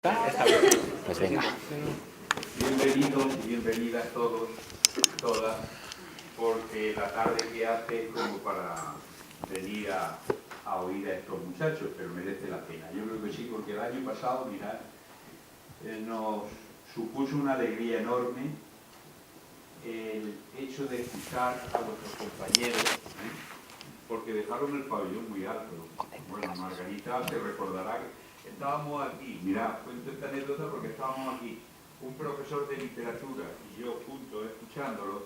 Pues venga. Bienvenidos y bienvenidas todos, todas, porque la tarde que hace es como para venir a oír a estos muchachos, pero merece la pena. Yo creo que sí, porque el año pasado, mirad, nos supuso una alegría enorme el hecho de escuchar a vuestros compañeros, porque dejaron el pabellón muy alto. Bueno, Margarita se recordará que estábamos aquí, mirad, cuento esta anécdota porque estábamos aquí, un profesor de literatura y yo juntos escuchándolo,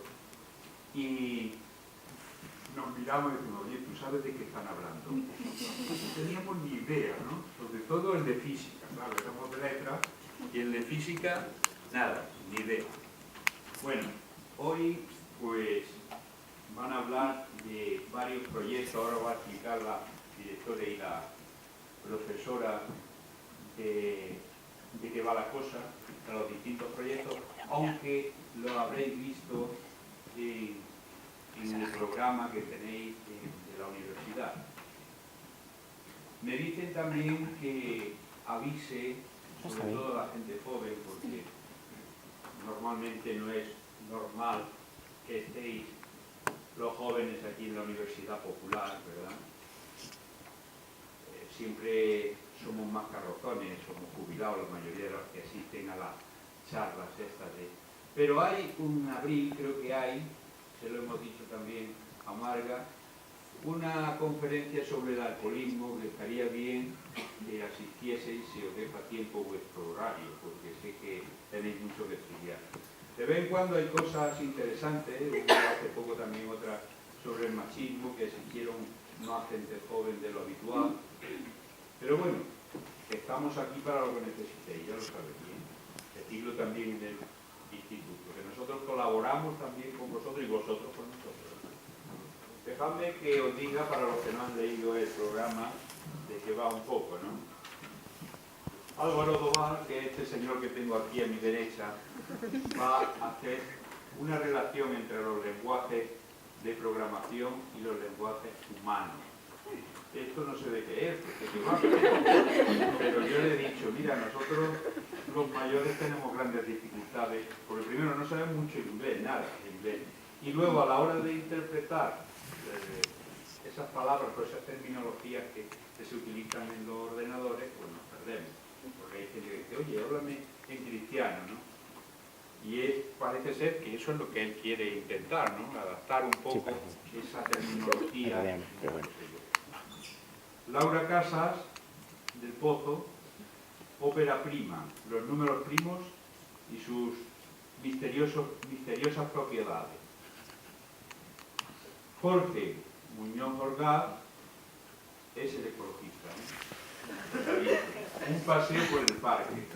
y nos miramos y decimos, oye, ¿tú sabes de qué están hablando? No teníamos ni idea, ¿no? Sobre todo el de física, claro, éramos de letras, y el de física, nada, ni idea. Bueno, hoy pues van a hablar de varios proyectos, ahora va a explicar la directora y la profesora de qué va la cosa, de los distintos proyectos, aunque lo habréis visto en el programa que tenéis de la universidad. Me dicen también que avise, sobre todo a la gente joven, porque normalmente no es normal que estéis los jóvenes aquí en la Universidad Popular, ¿verdad? Siempre somos más carrozones, somos jubilados, la mayoría de los que asisten a las charlas estas de... Pero hay un abril, creo que hay, se lo hemos dicho también a Marga, una conferencia sobre el alcoholismo que estaría bien que asistieseis si os deja tiempo vuestro horario, porque sé que tenéis mucho que estudiar. De vez en cuando hay cosas interesantes, hace poco también otra sobre el machismo, que asistieron más gente joven de lo habitual. Pero bueno, estamos aquí para lo que necesitéis, ya lo sabéis bien. Decirlo también en el instituto, que nosotros colaboramos también con vosotros y vosotros con nosotros. Dejadme que os diga, para los que no han leído el programa, de qué va un poco, ¿no? Álvaro Doval, que es este señor que tengo aquí a mi derecha, va a hacer una relación entre los lenguajes de programación y los lenguajes humanos. Esto no sé de qué es, pero yo le he dicho, mira, nosotros los mayores tenemos grandes dificultades, porque primero no sabemos mucho inglés, nada de inglés, y luego a la hora de interpretar esas palabras o esas terminologías que se utilizan en los ordenadores, pues nos perdemos, porque hay gente que dice, oye, háblame en cristiano, ¿no? Y parece ser que eso es lo que él quiere intentar, ¿no? Adaptar un poco esa terminología. Laura Casas, del Pozo, ópera prima, los números primos y sus misteriosas propiedades. Jorge Muñoz Orgaz es el ecologista, ¿no? Un paseo por el parque,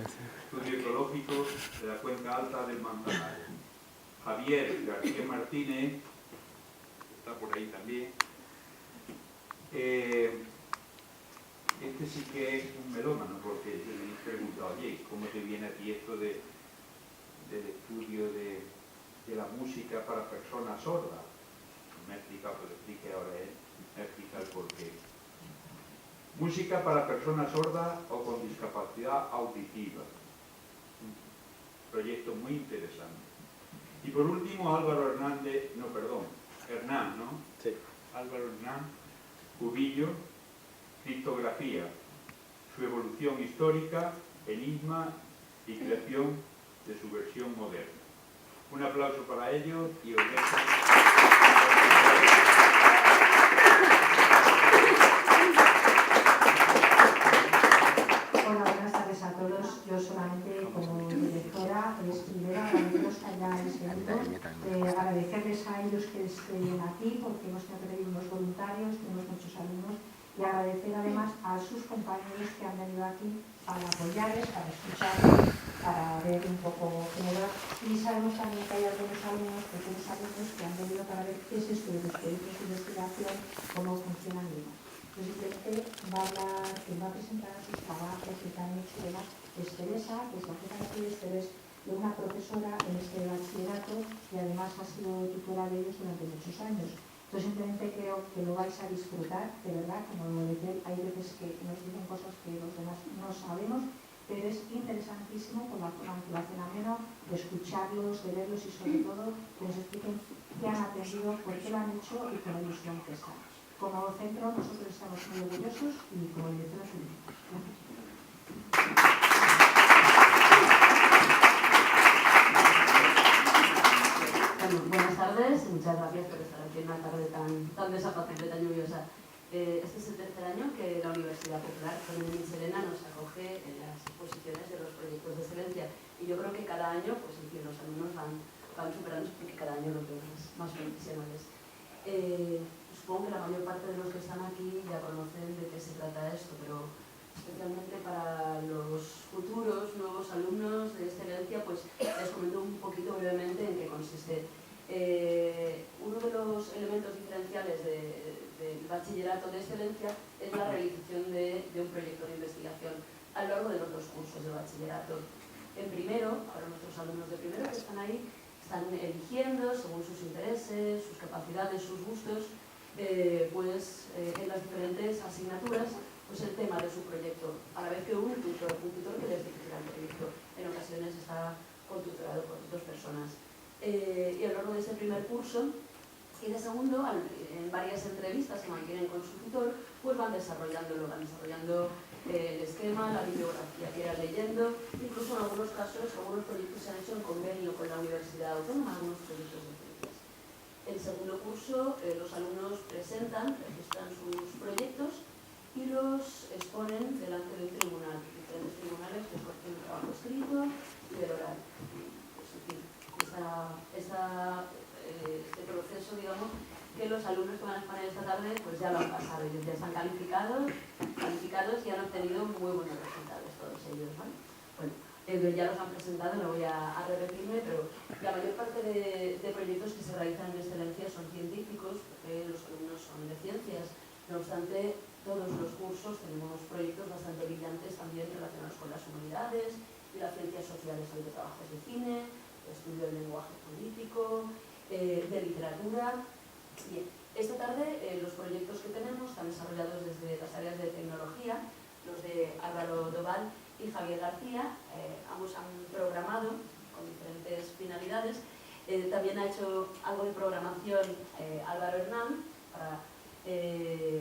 estudio ecológico de la cuenca alta del Manzanares. Javier García Martínez, está por ahí también. Este sí que es un melómano, porque yo le he preguntado, oye, ¿cómo te viene a ti esto del estudio de la música para personas sordas? Me ha explicado, pero explique ahora él, me explica el porqué. Música para personas sordas o con discapacidad auditiva. Un proyecto muy interesante. Y por último, Álvaro Hernández, Hernán, ¿no? Sí. Álvaro Hernán Cubillo, criptografía, su evolución histórica, enigma y creación de su versión moderna. Un aplauso para ellos y os dejo. Hola, buenas tardes a todos. Yo solamente como directora, primero agradeceros que hayáis venido, agradecerles a ellos que estén aquí, porque hemos tenido que pedir unos voluntarios, tenemos muchos alumnos, y agradecer además a sus compañeros que han venido aquí para apoyarles, para escucharles, para ver un poco cómo va. Y sabemos también que hay algunos alumnos, pequeños alumnos, que han venido para ver qué es esto de los proyectos de investigación, cómo funcionan y demás. Simplemente quien va a presentar sus trabajos que han hecho y demás es Teresa, que es la jefa de estudios, pero es una profesora en este bachillerato y además ha sido tutora de ellos durante muchos años. Entonces simplemente creo que lo vais a disfrutar, de verdad, como lo decía, hay veces que nos dicen cosas que los demás no sabemos pero es interesantísimo por la forma en que lo hacen ameno, de escucharlos, de verlos y sobre todo que nos expliquen qué han aprendido, por qué lo han hecho y con la ilusión que está. Como centro nosotros estamos muy orgullosos y como directora felicito. Gracias. Bueno, buenas tardes y muchas gracias por estar aquí en una tarde tan desapacible, tan lluviosa. Este es el tercer año que la Universidad Popular Carmen de Michelena nos acoge en las exposiciones de los proyectos de excelencia y yo creo que cada año, pues en fin, los alumnos van superando porque cada año los vemos más profesionales. Supongo que la mayor parte de los que están aquí ya conocen de qué se trata esto, pero especialmente para los futuros nuevos alumnos de excelencia, pues les comento un poquito brevemente en qué consiste. Uno de los elementos diferenciales del bachillerato de excelencia es la realización de un proyecto de investigación a lo largo de los 2 cursos de bachillerato. En primero, para nuestros alumnos de primero que están ahí, están eligiendo, según sus intereses, sus capacidades, sus gustos, pues en las diferentes asignaturas, pues el tema de su proyecto, a la vez que un tutor que les dirigirá el proyecto. En ocasiones está contutorado por 2 personas. Y a lo largo de este primer curso y de segundo, en varias entrevistas que mantienen con su tutor, pues van desarrollando el esquema, la bibliografía que irán leyendo, incluso en algunos casos, algunos proyectos se han hecho en convenio con la Universidad Autónoma, algunos proyectos de ciencias. En segundo curso, los alumnos registran sus proyectos y los exponen delante de un tribunal, diferentes tribunales que escogen el trabajo escrito y el oral. Pues, en fin, este proceso, digamos, que los alumnos que van a exponer esta tarde pues ya lo han pasado, ellos ya están calificados y han obtenido muy buenos resultados todos ellos, ¿vale? Bueno, ya los han presentado, no voy a repetirme, pero la mayor parte de proyectos que se realizan en excelencia son científicos, porque los alumnos son de ciencias. No obstante, todos los cursos tenemos proyectos bastante brillantes también relacionados con las humanidades y las ciencias sociales, sobre trabajos de cine, de estudio del lenguaje político, de literatura. Bien, esta tarde los proyectos que tenemos están desarrollados desde las áreas de tecnología, los de Álvaro Doval y Javier García. Ambos han programado con diferentes finalidades. También ha hecho algo de programación Álvaro Hernán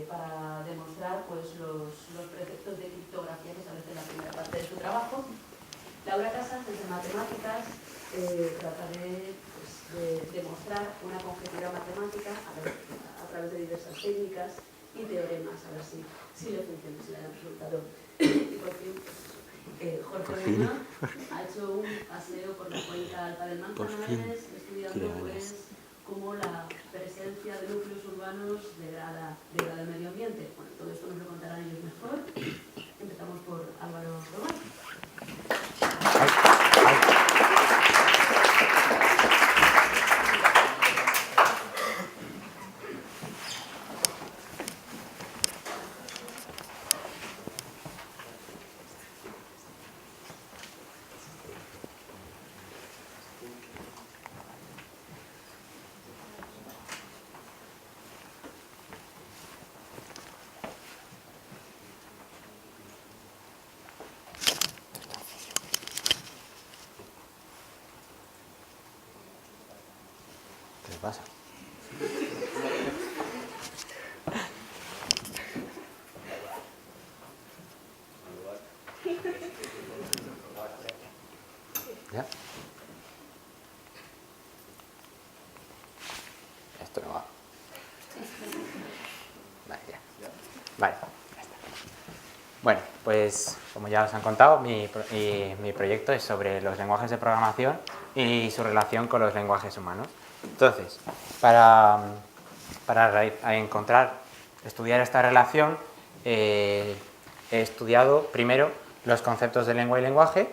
para demostrar pues, los preceptos de criptografía que establece en la primera parte de su trabajo. Laura Casas, desde matemáticas, trata de demostrar una conjetura matemática a través de diversas técnicas y teoremas, a ver si le funciona, si le da resultado. Y por fin, Jorge Reina ha hecho un paseo por la cuenca alta del Manzanares, estudiando pues cómo la presencia de núcleos urbanos degrada el medio ambiente. Bueno, todo esto nos lo contarán ellos mejor. Empezamos por Álvaro Doval. ¿Qué pasa? ¿Ya? Esto no va. Vale, ya. Vale, ya está. Bueno, pues como ya os han contado, mi proyecto es sobre los lenguajes de programación y su relación con los lenguajes humanos. Entonces, para estudiar esta relación, he estudiado primero los conceptos de lengua y lenguaje,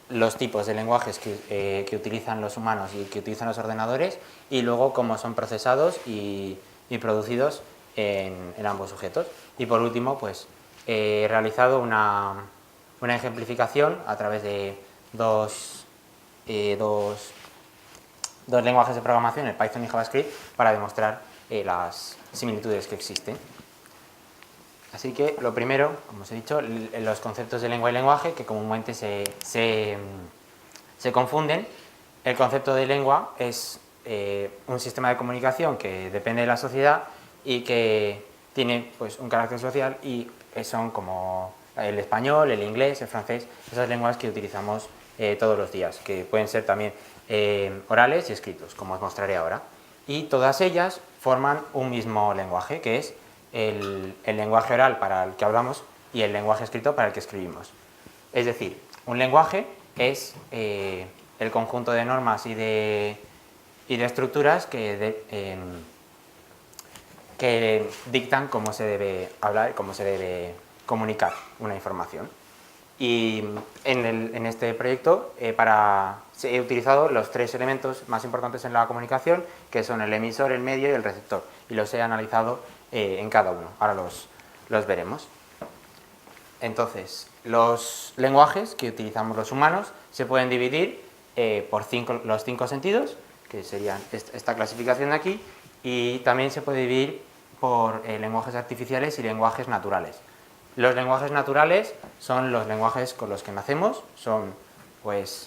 los tipos de lenguajes que utilizan los humanos y que utilizan los ordenadores, y luego cómo son procesados y producidos en ambos sujetos. Y por último, pues he realizado una ejemplificación a través de dos lenguajes de programación, el Python y JavaScript, para demostrar las similitudes que existen. Así que lo primero, como os he dicho, los conceptos de lengua y lenguaje que comúnmente se confunden. El concepto de lengua es un sistema de comunicación que depende de la sociedad y que tiene pues, un carácter social y son como el español, el inglés, el francés, esas lenguas que utilizamos todos los días, que pueden ser también orales y escritos, como os mostraré ahora. Y todas ellas forman un mismo lenguaje, que es el lenguaje oral para el que hablamos y el lenguaje escrito para el que escribimos. Es decir, un lenguaje es el conjunto de normas y de estructuras que dictan cómo se debe hablar y cómo se debe comunicar una información. Y en este proyecto he utilizado los 3 elementos más importantes en la comunicación, que son el emisor, el medio y el receptor, y los he analizado en cada uno. Ahora los veremos. Entonces, los lenguajes que utilizamos los humanos se pueden dividir por los 5 sentidos, que serían esta clasificación de aquí, y también se puede dividir por lenguajes artificiales y lenguajes naturales. Los lenguajes naturales son los lenguajes con los que nacemos, son pues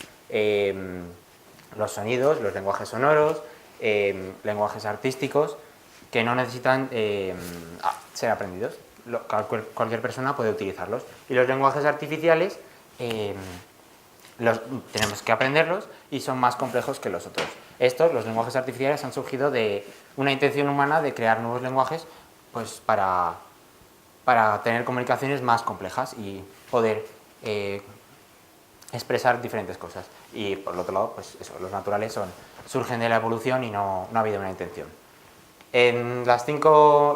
los sonidos, los lenguajes sonoros, lenguajes artísticos que no necesitan ser aprendidos. Cualquier persona puede utilizarlos. Y los lenguajes artificiales tenemos que aprenderlos y son más complejos que los otros. Los lenguajes artificiales, han surgido de una intención humana de crear nuevos lenguajes pues, para tener comunicaciones más complejas y poder expresar diferentes cosas. Y por el otro lado, pues eso, los naturales surgen de la evolución y no ha habido una intención. En los cinco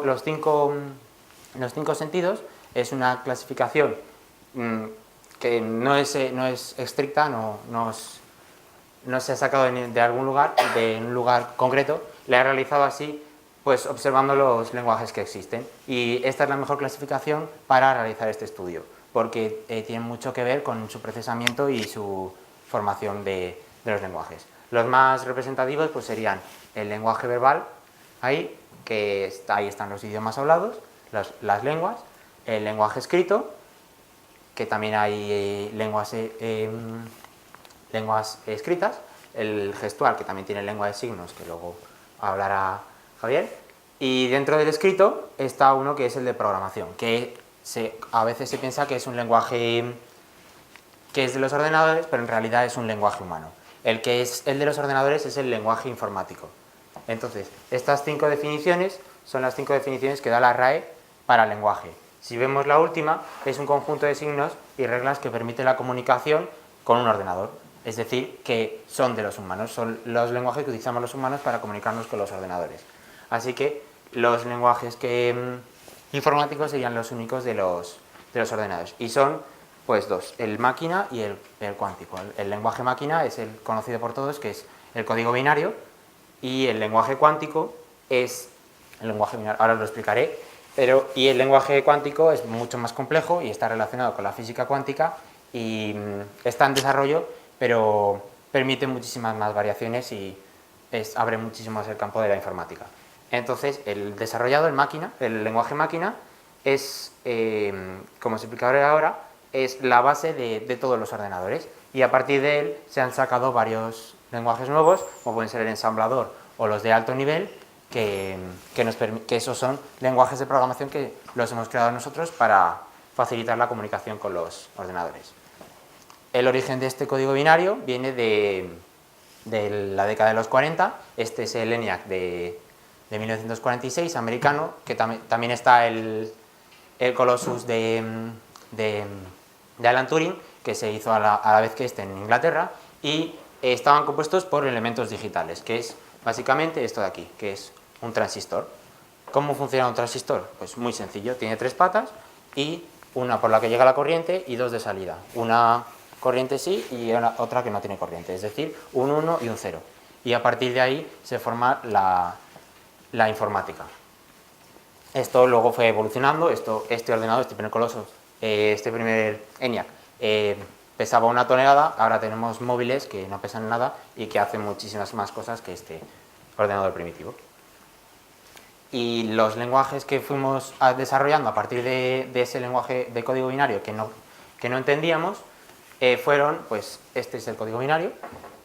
sentidos es una clasificación que no es estricta, no se ha sacado de algún lugar, de un lugar concreto, la he realizado así, pues observando los lenguajes que existen. Y esta es la mejor clasificación para realizar este estudio, porque tiene mucho que ver con su procesamiento y su formación de los lenguajes. Los más representativos pues, serían el lenguaje verbal, ahí están los idiomas hablados, las lenguas, el lenguaje escrito, que también hay lenguas escritas, el gestual, que también tiene lengua de signos, que luego hablará Javier, y dentro del escrito está uno que es el de programación, que a veces se piensa que es un lenguaje que es de los ordenadores, pero en realidad es un lenguaje humano. El que es el de los ordenadores es el lenguaje informático. Entonces, estas 5 definiciones son las 5 definiciones que da la RAE para el lenguaje. Si vemos la última, es un conjunto de signos y reglas que permite la comunicación con un ordenador. Es decir, que son de los humanos, son los lenguajes que utilizamos los humanos para comunicarnos con los ordenadores. Así que los lenguajes informáticos serían los únicos de los ordenadores. Y son pues 2, el máquina y el cuántico. El lenguaje máquina es el conocido por todos, que es el código binario, y el lenguaje cuántico es el lenguaje binario, ahora os lo explicaré, y el lenguaje cuántico es mucho más complejo y está relacionado con la física cuántica y está en desarrollo, pero permite muchísimas más variaciones y abre muchísimo más el campo de la informática. Entonces, el desarrollado, el lenguaje máquina, es, como os explicaré ahora, es la base de todos los ordenadores, y a partir de él se han sacado varios lenguajes nuevos, como pueden ser el ensamblador o los de alto nivel, que esos son lenguajes de programación que los hemos creado nosotros para facilitar la comunicación con los ordenadores. El origen de este código binario viene de la década de los 40, este es el ENIAC de 1946, americano, que también está el Colossus de Alan Turing, que se hizo a la vez que en Inglaterra, y estaban compuestos por elementos digitales, que es básicamente esto de aquí, que es un transistor. ¿Cómo funciona un transistor? Pues muy sencillo, tiene 3 patas y una por la que llega la corriente y 2 de salida. Una corriente sí y otra que no tiene corriente, es decir, un 1 y un 0. Y a partir de ahí se forma la informática. Esto luego fue evolucionando, este ordenador, este primer Colossus, este primer ENIAC, pesaba 1 tonelada, ahora tenemos móviles que no pesan nada y que hacen muchísimas más cosas que este ordenador primitivo. y los lenguajes que fuimos desarrollando a partir de ese lenguaje de código binario que no entendíamos, fueron, pues este es el código binario,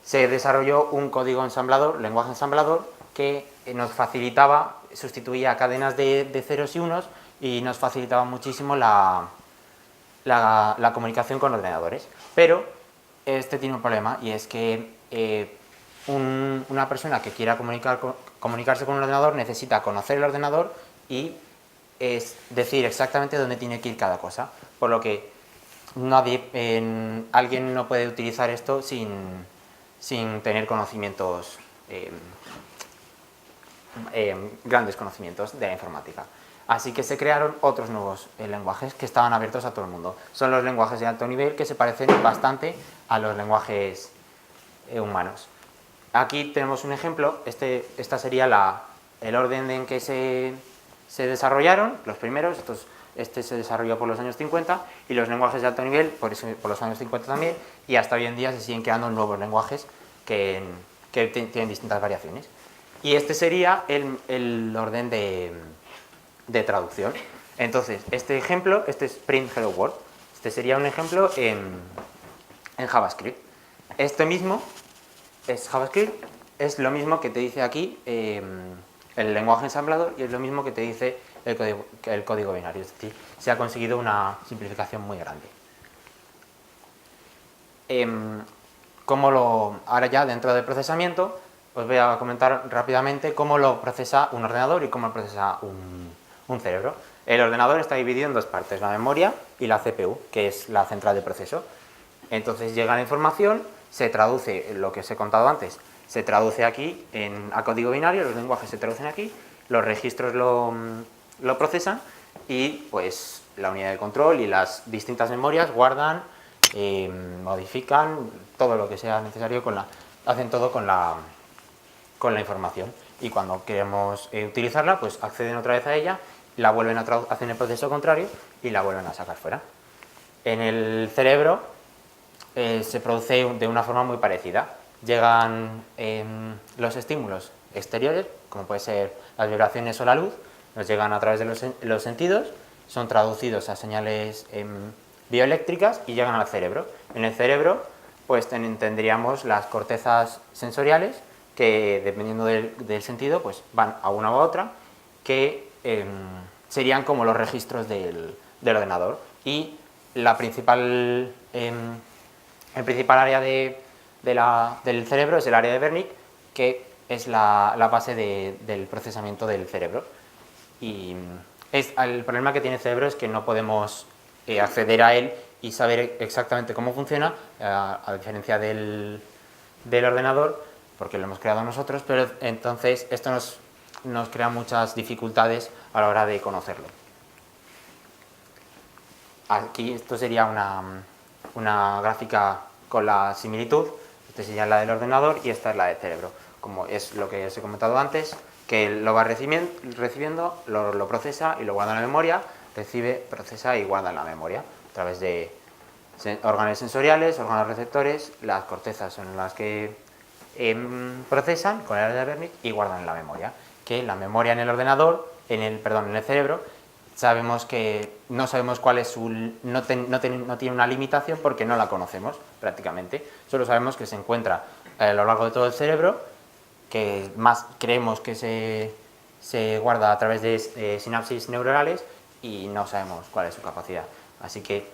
se desarrolló un código ensamblador, lenguaje ensamblador, que nos facilitaba, sustituía cadenas de ceros y unos y nos facilitaba muchísimo la comunicación con ordenadores. Pero este tiene un problema, y es que una persona que quiera comunicarse con un ordenador necesita conocer el ordenador y decir exactamente dónde tiene que ir cada cosa, por lo que alguien no puede utilizar esto sin tener conocimientos, grandes conocimientos de la informática. Así que se crearon otros nuevos lenguajes que estaban abiertos a todo el mundo. Son los lenguajes de alto nivel, que se parecen bastante a los lenguajes humanos. Aquí tenemos un ejemplo. Esta sería el orden en que se desarrollaron los primeros. Este se desarrolló por los años 50, y los lenguajes de alto nivel por los años 50 también, y hasta hoy en día se siguen creando nuevos lenguajes que tienen distintas variaciones. Y este sería el orden de traducción. Entonces, este ejemplo, este es print hello world, este sería un ejemplo en JavaScript. Este mismo es JavaScript, es lo mismo que te dice aquí el lenguaje ensamblador, y es lo mismo que te dice el código binario. Es decir, se ha conseguido una simplificación muy grande. Ahora ya dentro del procesamiento, os voy a comentar rápidamente cómo lo procesa un ordenador y cómo lo procesa un cerebro. El ordenador está dividido en dos partes, la memoria y la CPU, que es la central de proceso. Entonces llega la información, se traduce, lo que os he contado antes, se traduce aquí a código binario, los lenguajes se traducen aquí, los registros lo procesan, y pues la unidad de control y las distintas memorias guardan, modifican todo lo que sea necesario, hacen todo con la información, y cuando queremos utilizarla, pues acceden otra vez a ella, la vuelven a hacen el proceso contrario y la vuelven a sacar fuera. En el cerebro se produce de una forma muy parecida. Llegan los estímulos exteriores, como puede ser las vibraciones o la luz, nos llegan a través de los sentidos, son traducidos a señales bioeléctricas y llegan al cerebro. En el cerebro pues tendríamos las cortezas sensoriales, que dependiendo del sentido pues van a una u a otra, que serían como los registros del ordenador, y el principal área del cerebro es el área de Wernicke, que es la base del procesamiento del cerebro. Y el problema que tiene el cerebro es que no podemos acceder a él y saber exactamente cómo funciona, a diferencia del ordenador, porque lo hemos creado nosotros, pero entonces esto nos crea muchas dificultades a la hora de conocerlo. Aquí esto sería una gráfica con la similitud. Esta sería la del ordenador y esta es la del cerebro. Como es lo que os he comentado antes, que lo va recibiendo, lo procesa y lo guarda en la memoria, recibe, procesa y guarda en la memoria a través de órganos sensoriales, órganos receptores. Las cortezas son las que procesan con el área de Wernicke y guardan en la memoria. Que la memoria en el ordenador, en el cerebro, sabemos que no sabemos cuál es no tiene una limitación porque no la conocemos prácticamente. Solo sabemos que se encuentra a lo largo de todo el cerebro, que más creemos que se guarda a través de sinapsis neuronales, y no sabemos cuál es su capacidad. Así que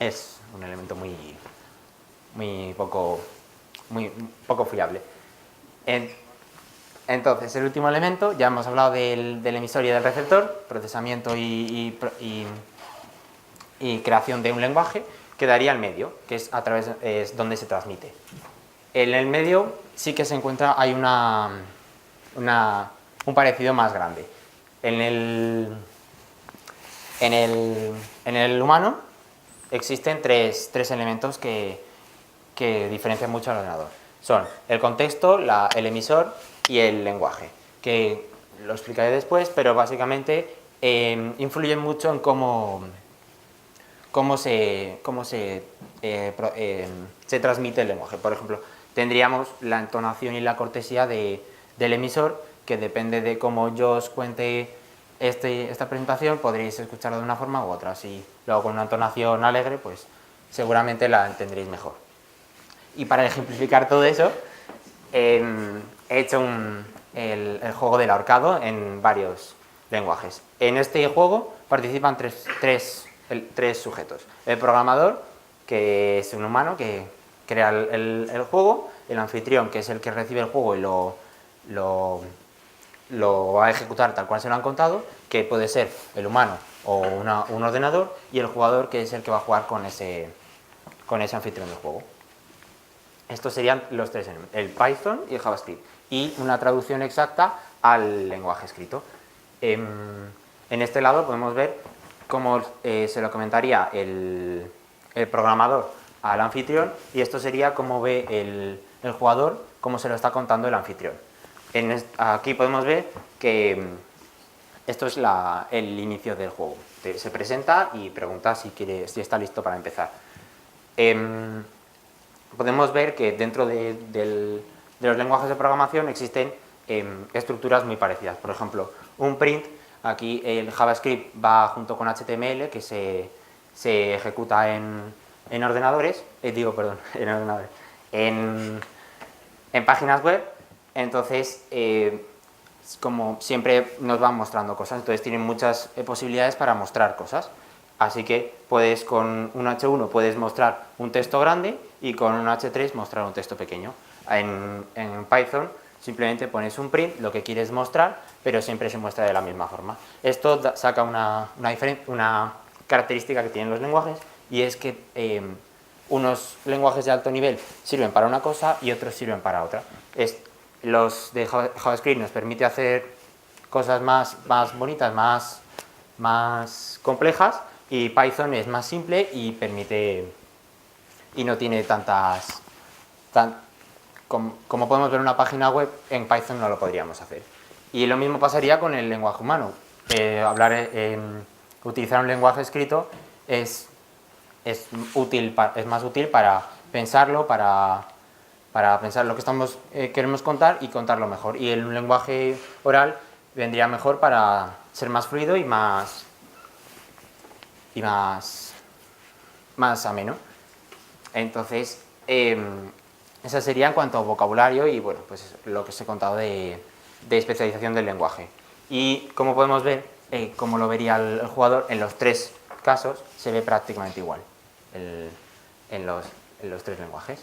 es un elemento muy poco fiable. Entonces, el último elemento, ya hemos hablado del emisor y del receptor, procesamiento y creación de un lenguaje. Quedaría el medio, que es donde se transmite. En el medio sí que se encuentra, hay un parecido más grande. En el humano existen tres elementos que diferencian mucho al ordenador. Son el contexto, el emisor y el lenguaje, que lo explicaré después, pero básicamente influyen mucho en cómo se transmite el lenguaje. Por ejemplo, tendríamos la entonación y la cortesía del emisor, que depende de cómo yo os cuente esta presentación, podréis escucharlo de una forma u otra. Si luego con una entonación alegre, pues seguramente la entenderéis mejor. Y para ejemplificar todo eso, he hecho el juego del ahorcado en varios lenguajes. En este juego participan tres sujetos. El programador, que es un humano que crea el juego, el anfitrión, que es el que recibe el juego y lo va a ejecutar tal cual se lo han contado, que puede ser el humano o un ordenador, y el jugador, que es el que va a jugar con ese anfitrión del juego. Estos serían los tres, el Python y el JavaScript, y una traducción exacta al lenguaje escrito. En este lado podemos ver cómo se lo comentaría el programador al anfitrión, y esto sería cómo ve el jugador, cómo se lo está contando el anfitrión. Aquí podemos ver que esto es el inicio del juego. Se presenta y pregunta si está listo para empezar. Podemos ver que dentro de los lenguajes de programación existen estructuras muy parecidas. Por ejemplo, un print, aquí el JavaScript va junto con HTML, que se ejecuta en ordenadores, en páginas web. Entonces, como siempre nos van mostrando cosas, entonces tienen muchas posibilidades para mostrar cosas. Así que con un H1 puedes mostrar un texto grande y con un H3 mostrar un texto pequeño. En Python simplemente pones un print, lo que quieres mostrar, pero siempre se muestra de la misma forma. Esto saca una característica que tienen los lenguajes, y es que unos lenguajes de alto nivel sirven para una cosa y otros sirven para otra. Los de JavaScript nos permite hacer cosas más bonitas, más complejas, y Python es más simple y no tiene como podemos ver en una página web, en Python no lo podríamos hacer. Y lo mismo pasaría con el lenguaje humano. Utilizar un lenguaje escrito es más útil para pensarlo, para pensar lo que queremos contar y contarlo mejor. Y el lenguaje oral vendría mejor para ser más fluido y más ameno. Entonces, esa sería en cuanto a vocabulario y bueno, pues lo que os he contado de especialización del lenguaje. Y como podemos ver, como lo vería el jugador, en los tres casos se ve prácticamente igual en los tres lenguajes.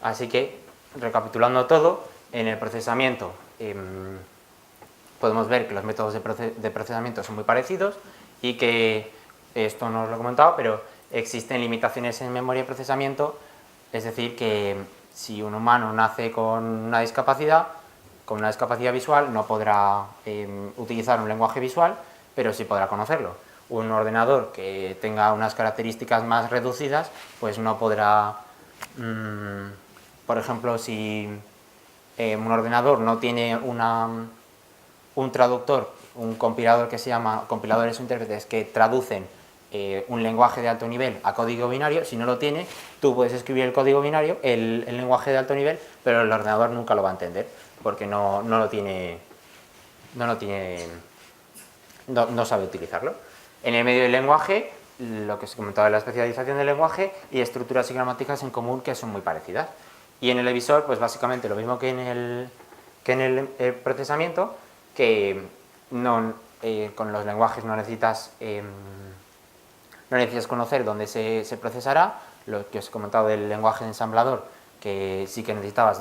Así que, recapitulando todo, en el procesamiento podemos ver que los métodos de procesamiento son muy parecidos y que, esto no os lo he comentado, pero existen limitaciones en memoria de procesamiento, es decir, que si un humano nace con una discapacidad visual, no podrá utilizar un lenguaje visual, pero sí podrá conocerlo. Un ordenador que tenga unas características más reducidas, pues no podrá, por ejemplo, si un ordenador no tiene un traductor, un compilador que se llama compiladores o intérpretes que traducen un lenguaje de alto nivel a código binario, si no lo tiene, tú puedes escribir el código binario, el lenguaje de alto nivel, pero el ordenador nunca lo va a entender, porque no sabe utilizarlo. En el medio del lenguaje, lo que os he comentado de la especialización del lenguaje y estructuras y gramáticas en común que son muy parecidas. Y en el evisor, pues básicamente lo mismo que en el procesamiento, que con los lenguajes no necesitas conocer dónde se procesará. Lo que os he comentado del lenguaje de ensamblador, que sí que necesitabas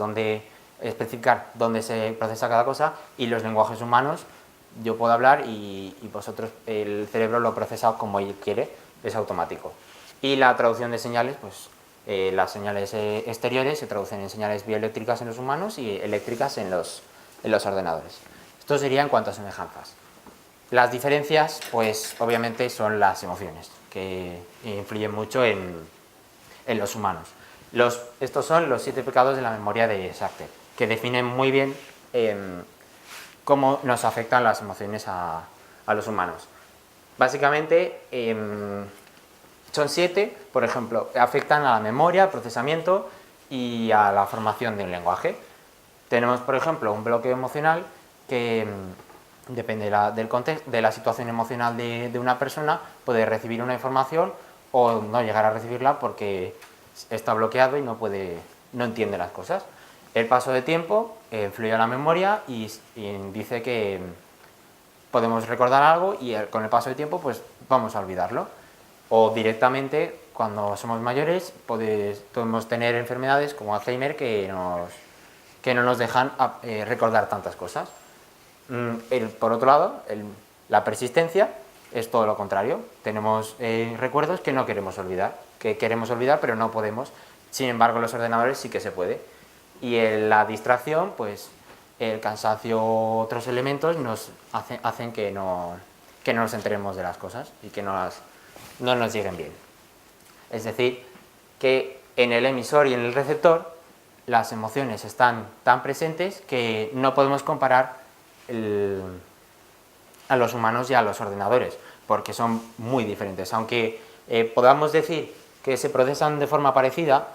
especificar dónde se procesa cada cosa, y los lenguajes humanos, yo puedo hablar y vosotros, el cerebro lo procesa como él quiere, es automático. Y la traducción de señales, pues las señales exteriores se traducen en señales bioeléctricas en los humanos y eléctricas en los ordenadores. Esto sería en cuanto a semejanzas. Las diferencias, pues obviamente son las emociones, que influyen mucho en los humanos. Estos son los 7 pecados de la memoria de Sachter, que definen muy bien cómo nos afectan las emociones a los humanos. Básicamente son 7, por ejemplo, afectan a la memoria, procesamiento y a la formación de un lenguaje. Tenemos, por ejemplo, un bloqueo emocional que depende del contexto, de la situación emocional de una persona, puede recibir una información o no llegar a recibirla porque está bloqueado y no entiende las cosas. El paso de tiempo influye a la memoria y dice que podemos recordar algo y con el paso de tiempo pues vamos a olvidarlo. O directamente, cuando somos mayores, podemos tener enfermedades como Alzheimer que no nos dejan recordar tantas cosas. Por otro lado, la persistencia es todo lo contrario. Tenemos recuerdos que no queremos olvidar, pero no podemos. Sin embargo, los ordenadores sí que se puede. Y la distracción, pues el cansancio u otros elementos nos hacen que no nos enteremos de las cosas y que no nos lleguen bien. Es decir, que en el emisor y en el receptor las emociones están tan presentes que no podemos comparar a los humanos y a los ordenadores, porque son muy diferentes. Aunque podamos decir que se procesan de forma parecida,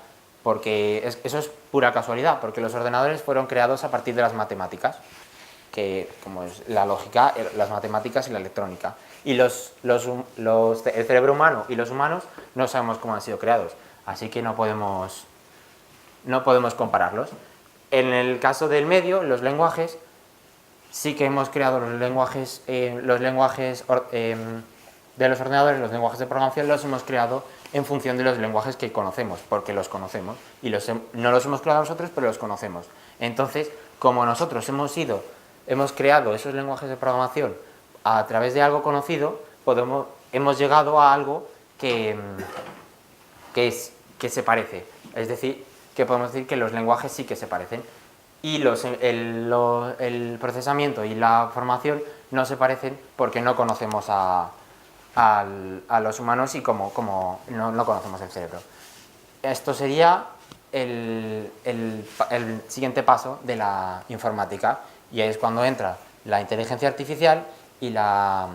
porque eso es pura casualidad, porque los ordenadores fueron creados a partir de las matemáticas, que como es la lógica, las matemáticas y la electrónica. Y el cerebro humano y los humanos no sabemos cómo han sido creados, así que no podemos compararlos. En el caso del medio, los lenguajes, sí que hemos creado los lenguajes de los ordenadores, los lenguajes de programación, los hemos creado en función de los lenguajes que conocemos, porque los conocemos, y no los hemos creado nosotros, pero los conocemos. Entonces, como nosotros hemos creado esos lenguajes de programación a través de algo conocido, hemos llegado a algo que se parece. Es decir, que podemos decir que los lenguajes sí que se parecen. Y el procesamiento y la formación no se parecen porque no conocemos a los humanos y como no conocemos el cerebro. Esto sería el siguiente paso de la informática, y ahí es cuando entra la inteligencia artificial y la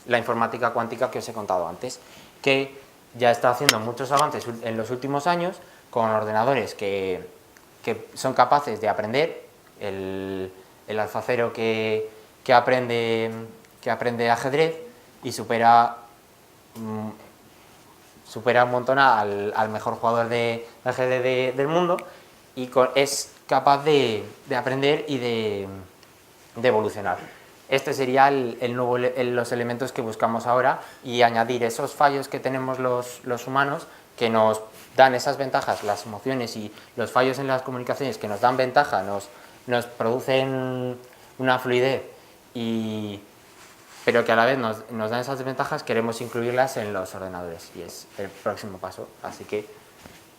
informática cuántica que os he contado antes, que ya está haciendo muchos avances en los últimos años con ordenadores que son capaces de aprender, el alfacero que aprende ajedrez y supera un montón al mejor jugador de ajedrez del mundo, y es capaz de aprender y de evolucionar. Este sería los elementos que buscamos ahora, y añadir esos fallos que tenemos los humanos, que nos dan esas ventajas, las emociones y los fallos en las comunicaciones que nos dan ventaja, nos producen una fluidez, pero que a la vez nos dan esas desventajas, queremos incluirlas en los ordenadores, y es el próximo paso. Así que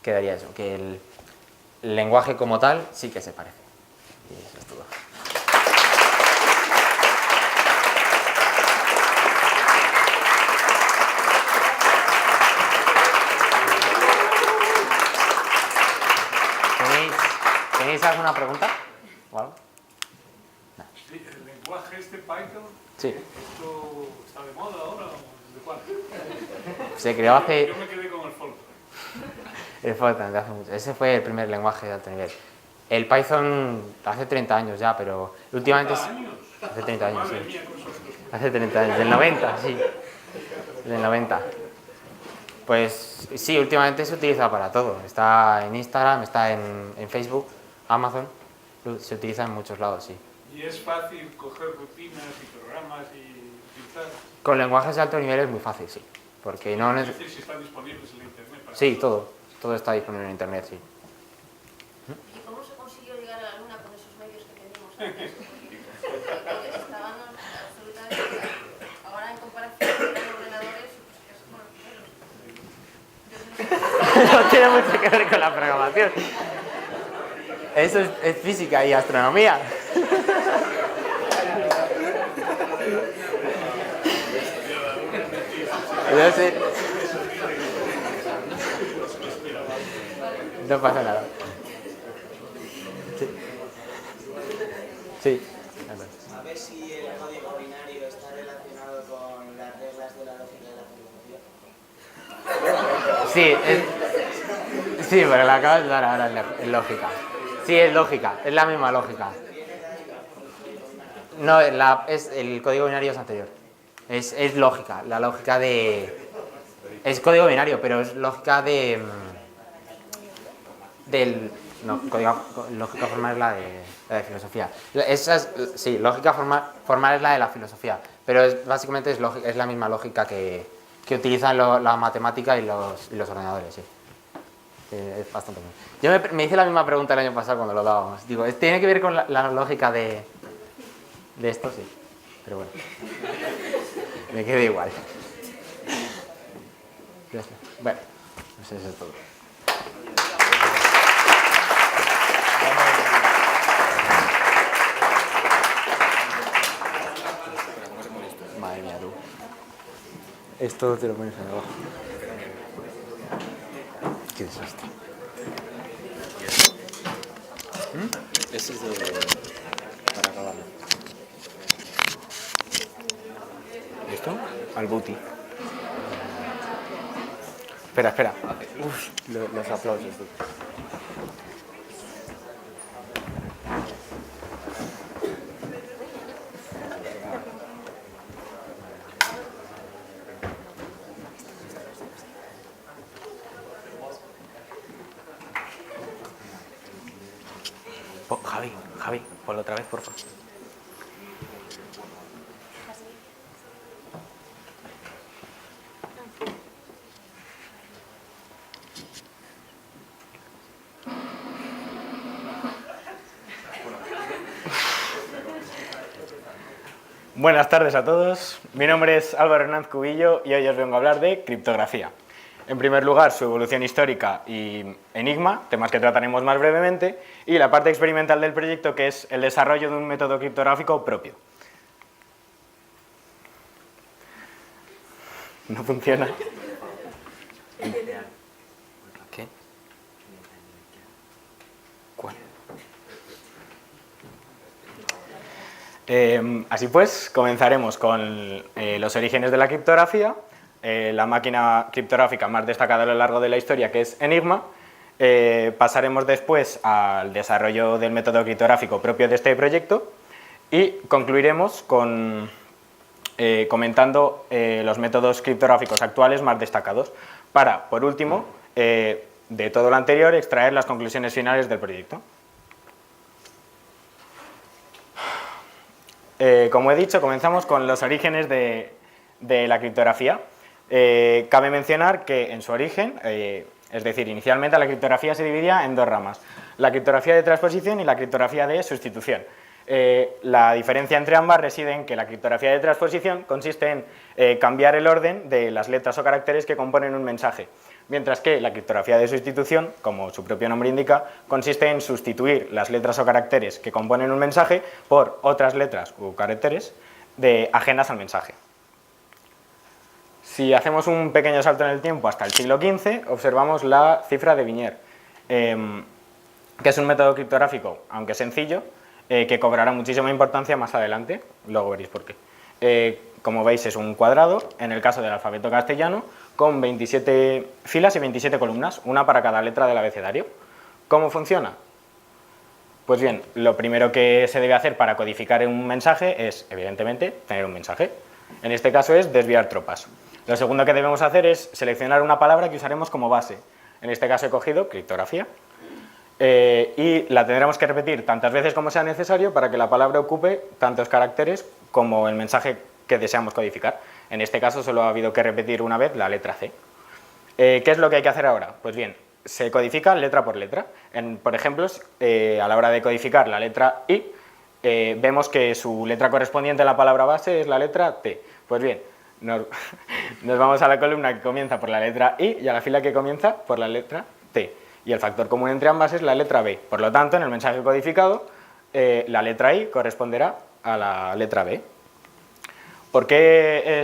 quedaría eso, que el lenguaje como tal sí que se parece. Y eso es todo. ¿Tenéis alguna pregunta? ¿O algo? No. Sí, el lenguaje Python, sí. ¿Esto está de moda ahora? ¿De cuándo? Se creó hace... Yo me quedé con el Fortran. El Fortran, de hace mucho. Ese fue el primer lenguaje de alto nivel. El Python hace 30 años ya, pero últimamente... ¿30 años? Hace 30 años, Madre sí. mía, con esos dos. Hace 30 años, del 90, sí. Del 90. Pues sí, últimamente se utiliza para todo. Está en Instagram, está en Facebook, Amazon. Se utiliza en muchos lados, sí. ¿Y es fácil coger rutinas y programas y utilizar? Con lenguajes de alto nivel es muy fácil, sí. Porque no Es decir, si están disponibles en la internet. Sí, todo está disponible en internet, sí. ¿Y cómo se consiguió llegar a la Luna con esos medios que teníamos antes? Porque estábamos absolutamente... Ahora, en comparación con los ordenadores, pues es como los primeros. No tiene mucho que ver con la programación. Eso es física y astronomía. No sé. No pasa nada. Sí. Sí. A ver si el código binario está relacionado con las reglas de la lógica de la filosofía. Sí, pero la acabas de dar ahora en lógica. Sí, es lógica, es la misma lógica. No, el código binario es anterior. Es lógica, la lógica de... Es código binario, pero es lógica de... No, lógica formal es la de filosofía. Sí, lógica formal es la de la filosofía, pero básicamente es la misma lógica que utilizan la matemática y los ordenadores, sí. Es bastante bueno. Yo me hice la misma pregunta el año pasado cuando lo dábamos. Digo, ¿tiene que ver con la lógica de esto? Sí, pero bueno. Me quedé igual. Bueno, pues eso es todo. Madre mía, tú. Esto te lo pones ahí abajo. Qué desastre. Ese es para acabarlo. ¿Esto? Al booty. Espera. Uf, los aplausos. Javi, ponlo otra vez, por favor. Buenas tardes a todos. Mi nombre es Álvaro Hernández Cubillo y hoy os vengo a hablar de criptografía. En primer lugar, su evolución histórica y enigma, temas que trataremos más brevemente, y la parte experimental del proyecto, que es el desarrollo de un método criptográfico propio. ¿No funciona? ¿Qué? ¿Cuál? Así pues, comenzaremos con los orígenes de la criptografía, la máquina criptográfica más destacada a lo largo de la historia, que es Enigma. Pasaremos después al desarrollo del método criptográfico propio de este proyecto y concluiremos comentando los métodos criptográficos actuales más destacados para, por último, de todo lo anterior, extraer las conclusiones finales del proyecto. Como he dicho, comenzamos con los orígenes de la criptografía. Cabe mencionar que en su origen, es decir, inicialmente la criptografía se dividía en dos ramas, la criptografía de transposición y la criptografía de sustitución. La diferencia entre ambas reside en que la criptografía de transposición consiste en cambiar el orden de las letras o caracteres que componen un mensaje, mientras que la criptografía de sustitución, como su propio nombre indica, consiste en sustituir las letras o caracteres que componen un mensaje por otras letras u caracteres ajenas al mensaje. Si hacemos un pequeño salto en el tiempo hasta el siglo XV, observamos la cifra de Viñer, que es un método criptográfico, aunque sencillo, que cobrará muchísima importancia más adelante, luego veréis por qué. Como veis, es un cuadrado, en el caso del alfabeto castellano, con 27 filas y 27 columnas, una para cada letra del abecedario. ¿Cómo funciona? Pues bien, lo primero que se debe hacer para codificar un mensaje es, evidentemente, tener un mensaje. En este caso es desviar tropas. Lo segundo que debemos hacer es seleccionar una palabra que usaremos como base. En este caso he cogido criptografía. Y la tendremos que repetir tantas veces como sea necesario para que la palabra ocupe tantos caracteres como el mensaje que deseamos codificar. En este caso solo ha habido que repetir una vez la letra C. ¿Qué es lo que hay que hacer ahora? Pues bien, se codifica letra por letra. Por ejemplo, a la hora de codificar la letra I, vemos que su letra correspondiente a la palabra base es la letra T. Pues bien, nos vamos a la columna que comienza por la letra I y a la fila que comienza por la letra T. Y el factor común entre ambas es la letra B. Por lo tanto, en el mensaje codificado, la letra I corresponderá a la letra B. ¿Por qué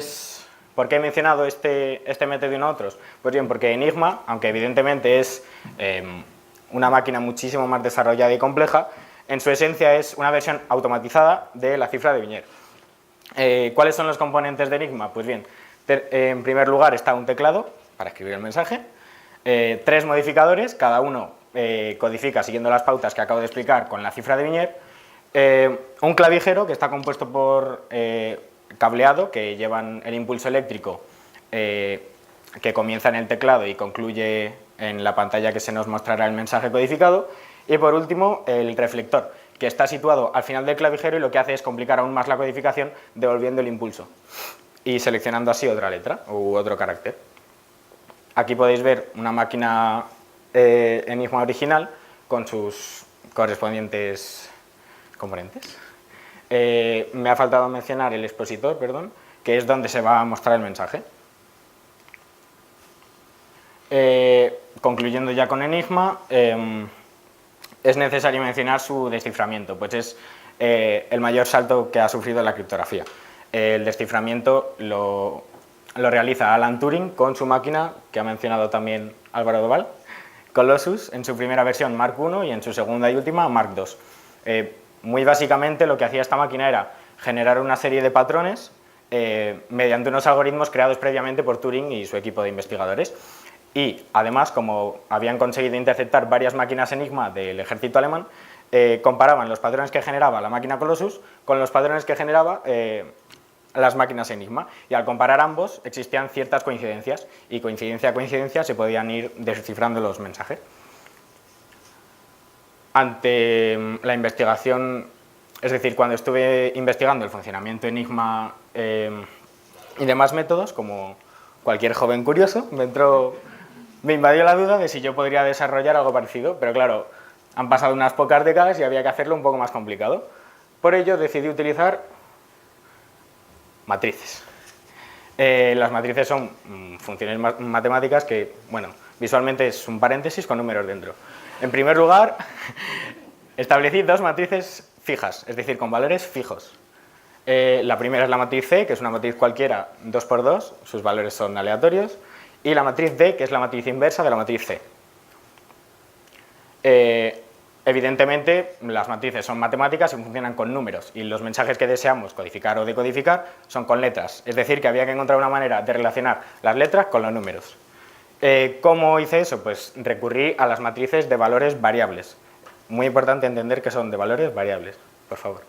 he mencionado este método y no otros? Pues bien, porque Enigma, aunque evidentemente es una máquina muchísimo más desarrollada y compleja, en su esencia es una versión automatizada de la cifra de Viñer. ¿Cuáles son los componentes de Enigma? Pues bien, en primer lugar está un teclado para escribir el mensaje, 3 modificadores, cada uno codifica siguiendo las pautas que acabo de explicar con la cifra de Viñer, Un clavijero que está compuesto por cableado, que llevan el impulso eléctrico que comienza en el teclado y concluye en la pantalla que se nos mostrará el mensaje codificado. Y por último, el reflector, que está situado al final del clavijero y lo que hace es complicar aún más la codificación devolviendo el impulso y seleccionando así otra letra u otro carácter. Aquí podéis ver una máquina Enigma original con sus correspondientes componentes. Me ha faltado mencionar el expositor, perdón, que es donde se va a mostrar el mensaje. Concluyendo ya con Enigma, es necesario mencionar su desciframiento, pues es el mayor salto que ha sufrido la criptografía. El desciframiento lo realiza Alan Turing con su máquina, que ha mencionado también Álvaro Doval, Colossus, en su primera versión Mark I y en su segunda y última Mark II. Muy básicamente lo que hacía esta máquina era generar una serie de patrones mediante unos algoritmos creados previamente por Turing y su equipo de investigadores. Y además, como habían conseguido interceptar varias máquinas Enigma del ejército alemán, comparaban los patrones que generaba la máquina Colossus con los patrones que generaba las máquinas Enigma, y al comparar ambos existían ciertas coincidencias, y coincidencia a coincidencia se podían ir descifrando los mensajes. Ante la investigación, es decir, cuando estuve investigando el funcionamiento Enigma y demás métodos, como cualquier joven curioso, me invadió la duda de si yo podría desarrollar algo parecido, pero claro, han pasado unas pocas décadas y había que hacerlo un poco más complicado. Por ello decidí utilizar matrices. Las matrices son funciones matemáticas que, bueno, visualmente es un paréntesis con números dentro. En primer lugar, establecí dos matrices fijas, es decir, con valores fijos. La primera es la matriz C, que es una matriz cualquiera 2 por 2, sus valores son aleatorios, y la matriz D, que es la matriz inversa de la matriz C. Evidentemente, las matrices son matemáticas y funcionan con números, y los mensajes que deseamos codificar o decodificar son con letras, es decir, que había que encontrar una manera de relacionar las letras con los números. ¿Cómo hice eso? Pues recurrí a las matrices de valores variables. Muy importante entender que son de valores variables, por favor.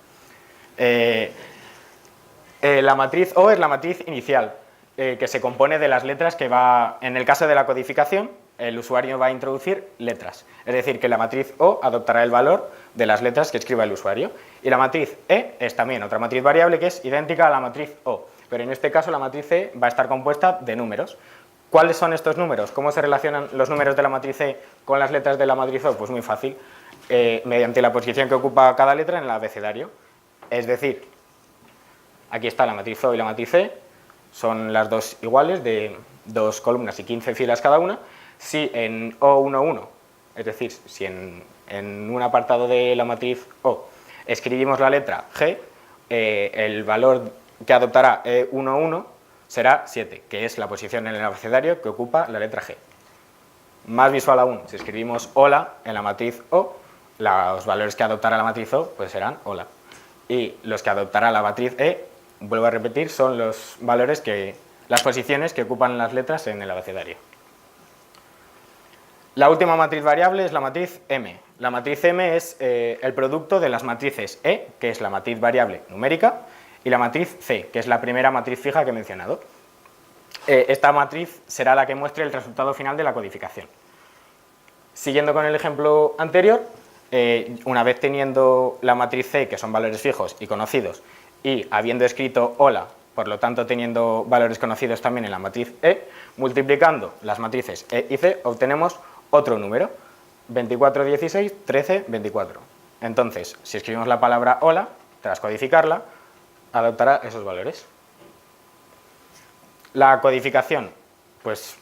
La matriz O es la matriz inicial, que se compone de las letras que va, en el caso de la codificación, el usuario va a introducir letras. Es decir, que la matriz O adoptará el valor de las letras que escriba el usuario. Y la matriz E es también otra matriz variable que es idéntica a la matriz O, pero en este caso la matriz E va a estar compuesta de números. ¿Cuáles son estos números? ¿Cómo se relacionan los números de la matriz E con las letras de la matriz O? Pues muy fácil, mediante la posición que ocupa cada letra en el abecedario. Es decir, aquí está la matriz O y la matriz E, son las dos iguales, de 2 columnas y 15 filas cada una. Si en O11, es decir, si en un apartado de la matriz O escribimos la letra G, el valor que adoptará E11 será 7, que es la posición en el abecedario que ocupa la letra G. Más visual aún, si escribimos hola en la matriz O, los valores que adoptará la matriz O pues serán hola. Y los que adoptará la matriz E, vuelvo a repetir, son los valores las posiciones que ocupan las letras en el abecedario. La última matriz variable es la matriz M. La matriz M es el producto de las matrices E, que es la matriz variable numérica, y la matriz C, que es la primera matriz fija que he mencionado. Esta matriz será la que muestre el resultado final de la codificación. Siguiendo con el ejemplo anterior, una vez teniendo la matriz C, que son valores fijos y conocidos, y habiendo escrito hola, por lo tanto teniendo valores conocidos también en la matriz E, multiplicando las matrices E y C, obtenemos otro número, 24, 16, 13, 24. Entonces, si escribimos la palabra hola, tras codificarla, adoptará esos valores. La codificación, pues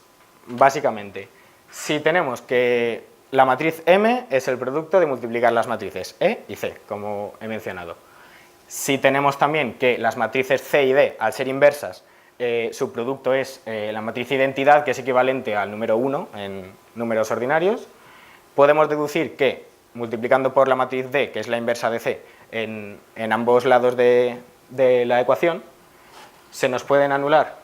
básicamente, si tenemos que la matriz M es el producto de multiplicar las matrices E y C, como he mencionado. Si tenemos también que las matrices C y D, al ser inversas, su producto es la matriz identidad, que es equivalente al número 1 en números ordinarios, podemos deducir que, multiplicando por la matriz D, que es la inversa de C, en ambos lados de la ecuación, se nos pueden anular,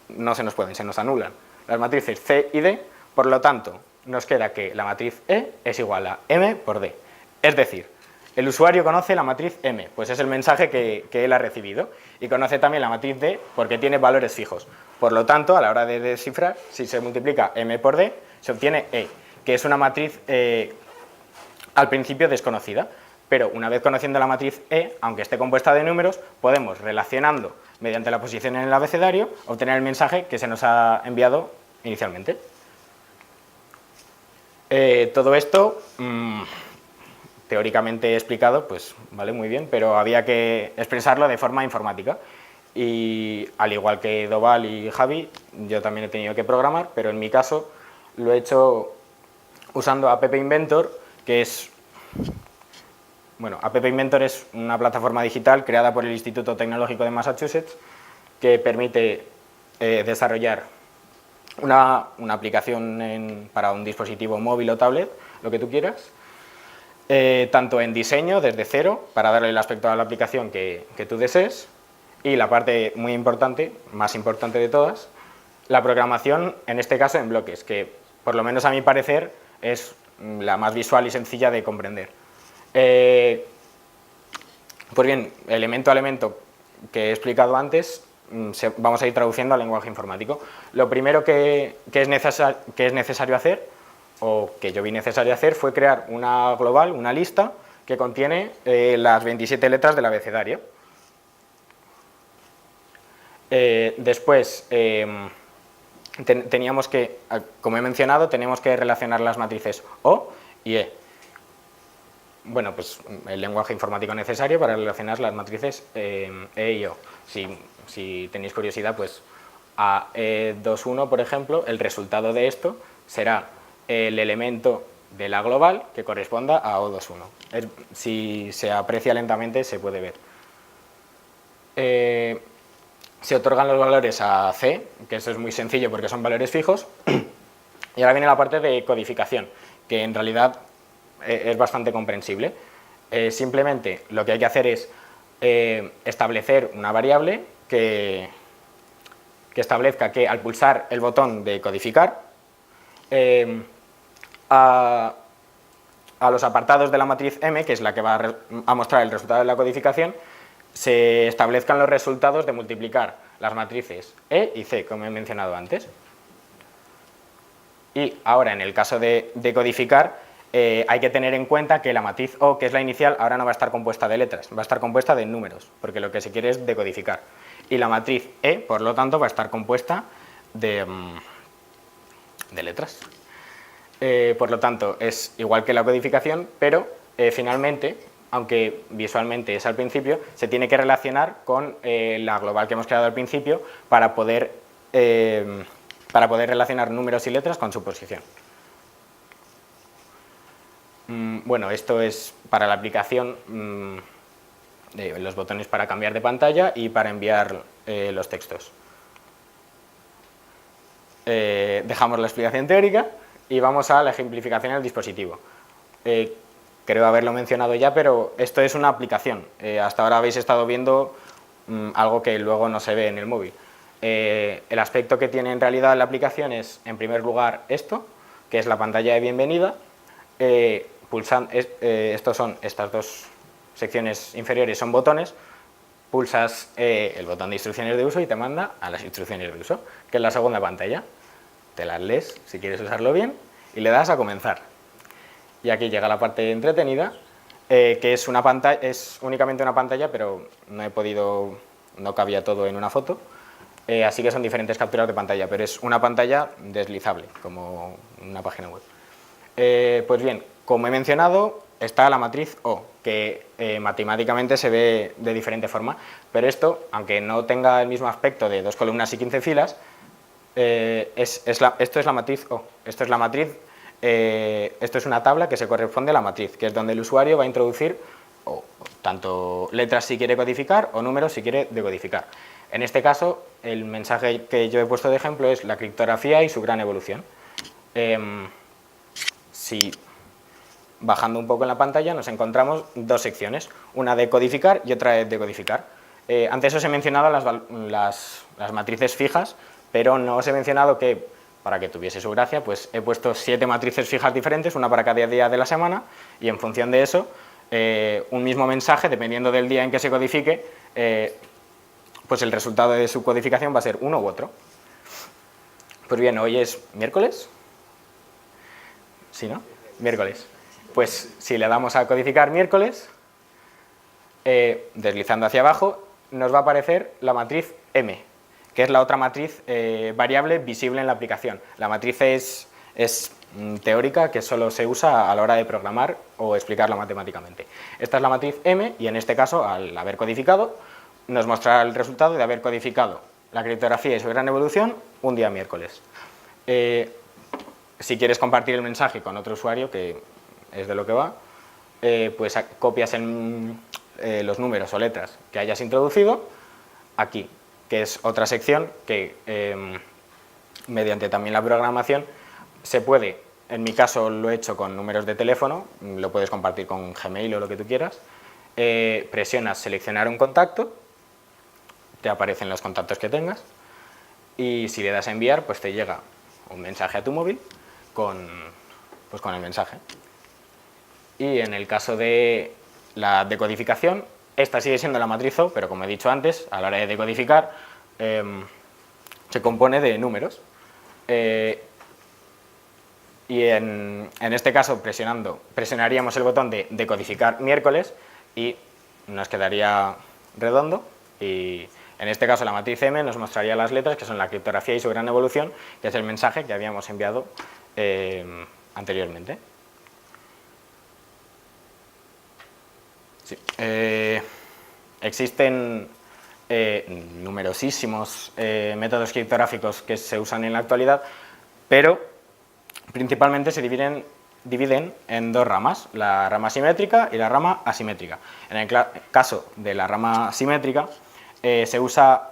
no se nos pueden, se nos anulan las matrices C y D, por lo tanto, nos queda que la matriz E es igual a M por D. Es decir, El usuario conoce la matriz M, pues es el mensaje que él ha recibido, y conoce también la matriz D porque tiene valores fijos. Por lo tanto, a la hora de descifrar, si se multiplica M por D, se obtiene E, que es una matriz al principio desconocida. Pero una vez conociendo la matriz E, aunque esté compuesta de números, podemos, relacionando mediante la posición en el abecedario, obtener el mensaje que se nos ha enviado inicialmente. Todo esto, teóricamente explicado, pues vale muy bien, pero había que expresarlo de forma informática. Y al igual que Doval y Javi, yo también he tenido que programar, pero en mi caso lo he hecho usando App Inventor, que es... Bueno, App Inventor es una plataforma digital creada por el Instituto Tecnológico de Massachusetts que permite desarrollar una aplicación para un dispositivo móvil o tablet, lo que tú quieras, tanto en diseño, desde cero, para darle el aspecto a la aplicación que tú desees, y la parte muy importante, más importante de todas, la programación, en este caso en bloques, que por lo menos a mi parecer es la más visual y sencilla de comprender. Pues bien, elemento a elemento que he explicado antes, vamos a ir traduciendo al lenguaje informático. Lo primero que es necesario hacer, o que yo vi necesario hacer, fue crear una global, una lista, que contiene las 27 letras del abecedario. Después, teníamos que, como he mencionado, tenemos que relacionar las matrices O y E. Bueno, pues el lenguaje informático necesario para relacionar las matrices E y O. Si tenéis curiosidad, pues a E21, por ejemplo, el resultado de esto será el elemento de la global que corresponda a O21. Si se aprecia lentamente se puede ver. Se otorgan los valores a C, que eso es muy sencillo porque son valores fijos. Y ahora viene la parte de codificación, que en realidad es bastante comprensible. Simplemente lo que hay que hacer es establecer una variable que establezca que al pulsar el botón de codificar, a los apartados de la matriz M, que es la que va a mostrar el resultado de la codificación, se establezcan los resultados de multiplicar las matrices E y C, como he mencionado antes. Y ahora, en el caso de codificar, hay que tener en cuenta que la matriz O, que es la inicial, ahora no va a estar compuesta de letras, va a estar compuesta de números, porque lo que se quiere es decodificar. Y la matriz E, por lo tanto, va a estar compuesta de letras. Por lo tanto, es igual que la codificación, pero finalmente, aunque visualmente es al principio, se tiene que relacionar con la global que hemos creado al principio para poder relacionar números y letras con su posición. Bueno, esto es para la aplicación, los botones para cambiar de pantalla y para enviar los textos. Dejamos la explicación teórica y vamos a la ejemplificación en el dispositivo. Creo haberlo mencionado ya, pero esto es una aplicación. Hasta ahora habéis estado viendo algo que luego no se ve en el móvil. El aspecto que tiene en realidad la aplicación es, en primer lugar, esto, que es la pantalla de bienvenida. Estas dos secciones inferiores son botones. Pulsas el botón de instrucciones de uso y te manda a las instrucciones de uso, que es la segunda pantalla. Te las lees si quieres usarlo bien y le das a comenzar. Y aquí llega la parte entretenida, que es únicamente una pantalla, pero no cabía todo en una foto, así que son diferentes capturas de pantalla, pero es una pantalla deslizable, como una página web. Pues bien, como he mencionado, está la matriz O, que matemáticamente se ve de diferente forma, pero esto, aunque no tenga el mismo aspecto de 2 columnas y 15 filas, esto es la matriz O. Esto es una tabla que se corresponde a la matriz, que es donde el usuario va a introducir tanto letras si quiere codificar o números si quiere decodificar. En este caso, el mensaje que yo he puesto de ejemplo es la criptografía y su gran evolución. Bajando un poco en la pantalla nos encontramos dos secciones, una de codificar y otra de decodificar. Antes os he mencionado las matrices fijas, pero no os he mencionado que, para que tuviese su gracia, pues he puesto 7 matrices fijas diferentes, una para cada día de la semana, y en función de eso un mismo mensaje, dependiendo del día en que se codifique, pues el resultado de su codificación va a ser uno u otro. Pues bien, hoy es miércoles. ¿Sí, no? Miércoles. Pues si le damos a codificar miércoles, deslizando hacia abajo, nos va a aparecer la matriz M, que es la otra matriz variable visible en la aplicación. La matriz es teórica, que solo se usa a la hora de programar o explicarla matemáticamente. Esta es la matriz M y en este caso, al haber codificado, nos mostrará el resultado de haber codificado la criptografía y su gran evolución un día miércoles. Si quieres compartir el mensaje con otro usuario, que es de lo que va, pues copias los números o letras que hayas introducido aquí, que es otra sección que mediante también la programación se puede, en mi caso lo he hecho con números de teléfono, lo puedes compartir con Gmail o lo que tú quieras, presionas seleccionar un contacto, te aparecen los contactos que tengas y si le das a enviar pues te llega un mensaje a tu móvil con el mensaje. Y en el caso de la decodificación, esta sigue siendo la matriz O, pero como he dicho antes, a la hora de decodificar se compone de números. Y en este caso presionaríamos el botón de decodificar miércoles y nos quedaría redondo. Y en este caso la matriz M nos mostraría las letras, que son la criptografía y su gran evolución, que es el mensaje que habíamos enviado anteriormente. Sí. Existen numerosísimos métodos criptográficos que se usan en la actualidad, pero principalmente se dividen en dos ramas, la rama simétrica y la rama asimétrica. En el caso de la rama simétrica se usa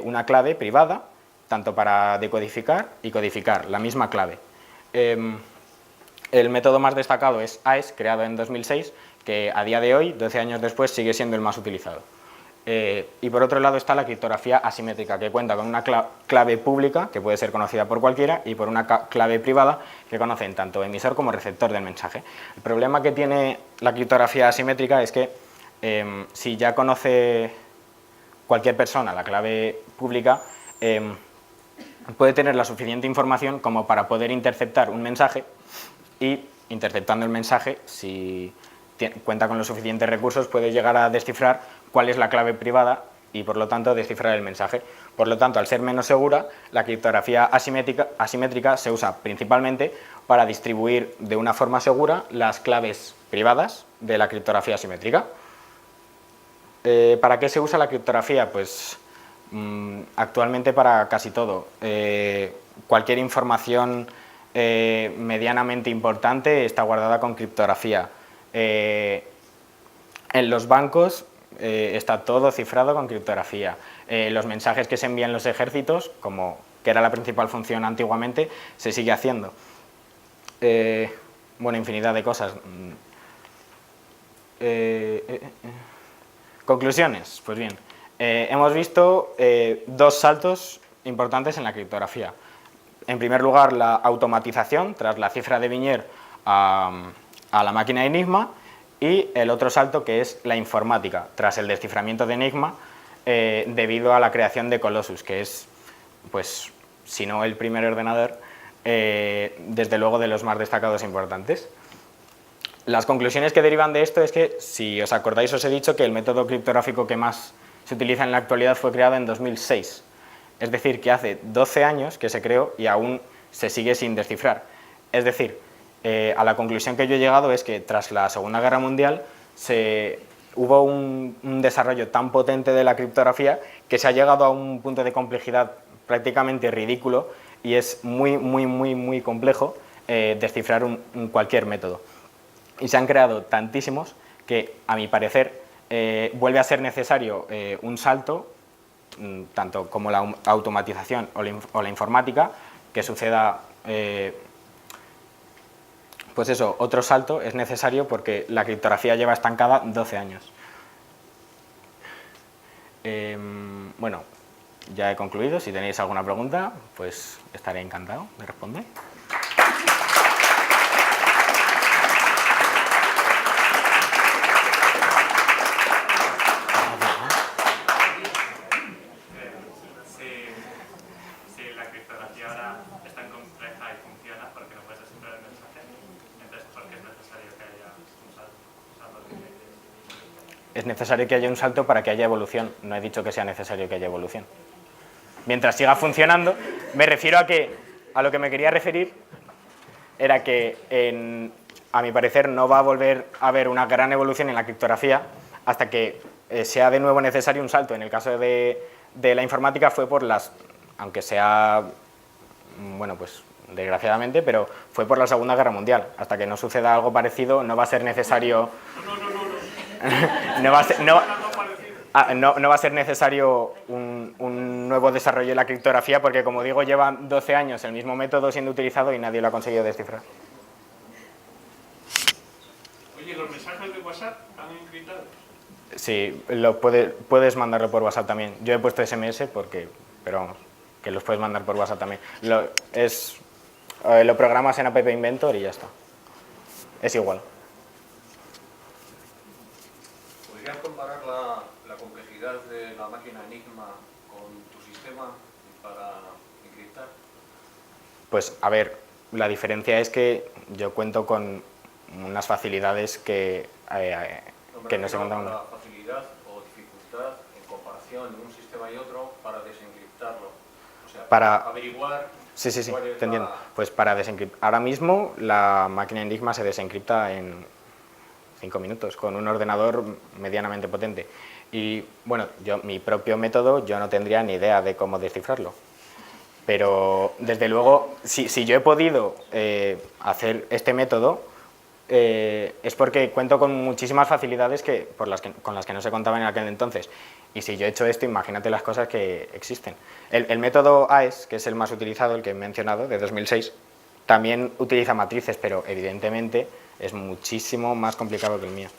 una clave privada, tanto para decodificar y codificar, la misma clave. El método más destacado es AES, creado en 2006, que a día de hoy, 12 años después, sigue siendo el más utilizado. Y por otro lado está la criptografía asimétrica, que cuenta con una clave pública, que puede ser conocida por cualquiera, y por una clave privada, que conocen tanto emisor como receptor del mensaje. El problema que tiene la criptografía asimétrica es que si ya conoce cualquier persona la clave pública, puede tener la suficiente información como para poder interceptar un mensaje y, interceptando el mensaje, si cuenta con los suficientes recursos, puede llegar a descifrar cuál es la clave privada y, por lo tanto, descifrar el mensaje. Por lo tanto, al ser menos segura, la criptografía asimétrica se usa principalmente para distribuir de una forma segura las claves privadas de la criptografía asimétrica. ¿Para qué se usa la criptografía? Pues actualmente para casi todo. Cualquier información medianamente importante está guardada con criptografía. En los bancos está todo cifrado con criptografía. Los mensajes que se envían los ejércitos, que era la principal función antiguamente, se sigue haciendo. Bueno, infinidad de cosas. Conclusiones. Pues bien, hemos visto dos saltos importantes en la criptografía. En primer lugar, la automatización tras la cifra de Viñer a la máquina de Enigma, y el otro salto, que es la informática, tras el desciframiento de Enigma debido a la creación de Colossus, que es, pues, si no el primer ordenador, desde luego de los más destacados e importantes. Las conclusiones que derivan de esto es que, si os acordáis, os he dicho que el método criptográfico que más se utiliza en la actualidad fue creado en 2006. Es decir, que hace 12 años que se creó y aún se sigue sin descifrar. Es decir, a la conclusión que yo he llegado es que tras la Segunda Guerra Mundial hubo un desarrollo tan potente de la criptografía que se ha llegado a un punto de complejidad prácticamente ridículo y es muy complejo descifrar cualquier método. Y se han creado tantísimos que, a mi parecer, vuelve a ser necesario un salto, tanto como la automatización o la informática, que suceda, pues eso, otro salto es necesario porque la criptografía lleva estancada 12 años. Bueno, ya he concluido. Si tenéis alguna pregunta, pues estaré encantado de responder. es necesario que haya un salto para que haya evolución. No he dicho que sea necesario que haya evolución. Mientras siga funcionando, me refiero a lo que me quería referir era que, a mi parecer, no va a volver a haber una gran evolución en la criptografía hasta que sea de nuevo necesario un salto. En el caso de la informática fue por aunque sea, bueno, pues desgraciadamente, pero fue por la Segunda Guerra Mundial. Hasta que no suceda algo parecido, no va a ser necesario... no va a ser necesario un nuevo desarrollo de la criptografía porque, como digo, lleva 12 años el mismo método siendo utilizado y nadie lo ha conseguido descifrar. Oye, ¿los mensajes de WhatsApp están encriptados? Sí, puedes mandarlo por WhatsApp también. Yo he puesto SMS pero vamos, que los puedes mandar por WhatsApp también. Lo programas en App Inventor y ya está. Es igual. ¿Podrías comparar la complejidad de la máquina Enigma con tu sistema para encriptar? Pues, a ver, la diferencia es que yo cuento con unas facilidades que no se contan. ¿La facilidad o dificultad en comparación de un sistema y otro para desencriptarlo? O sea, para averiguar... Sí, te entiendo. Pues para desencriptar. Ahora mismo la máquina Enigma se desencripta en 5 minutos con un ordenador medianamente potente. Y bueno, mi propio método, yo no tendría ni idea de cómo descifrarlo. Pero desde luego, si yo he podido hacer este método, es porque cuento con muchísimas facilidades con las que no se contaban en aquel entonces. Y si yo he hecho esto, imagínate las cosas que existen. El método AES, que es el más utilizado, el que he mencionado, de 2006, también utiliza matrices, pero evidentemente es muchísimo más complicado que el mío.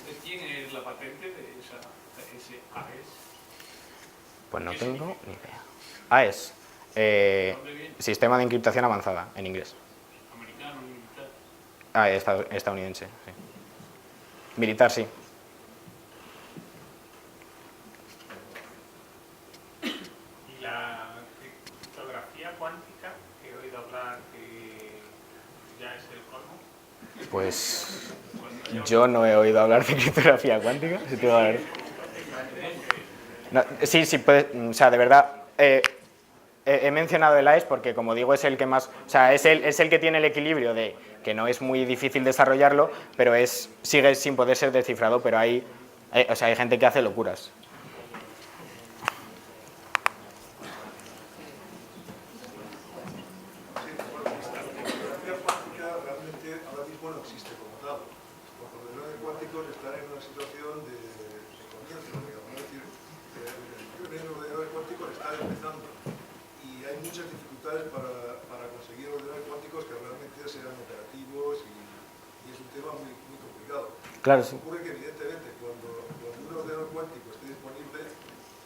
¿De quién es la patente de ese AES? Pues no tengo ni idea. AES, Sistema de Encriptación Avanzada, en inglés. ¿Americano, militar? Estadounidense, sí. Militar, sí. ¿Y la criptografía cuántica, que he oído hablar que ya es el colmo? Pues yo no he oído hablar de criptografía cuántica. Si te voy a ver. No, sí, puede, o sea, de verdad, he mencionado el AES porque, como digo, es el que más, o sea, es el que tiene el equilibrio de que no es muy difícil desarrollarlo, pero sigue sin poder ser descifrado, pero hay gente que hace locuras. Para conseguir ordenadores cuánticos que realmente sean operativos y es un tema muy complicado. Claro, sí. Ocurre que evidentemente cuando un ordenador cuántico esté disponible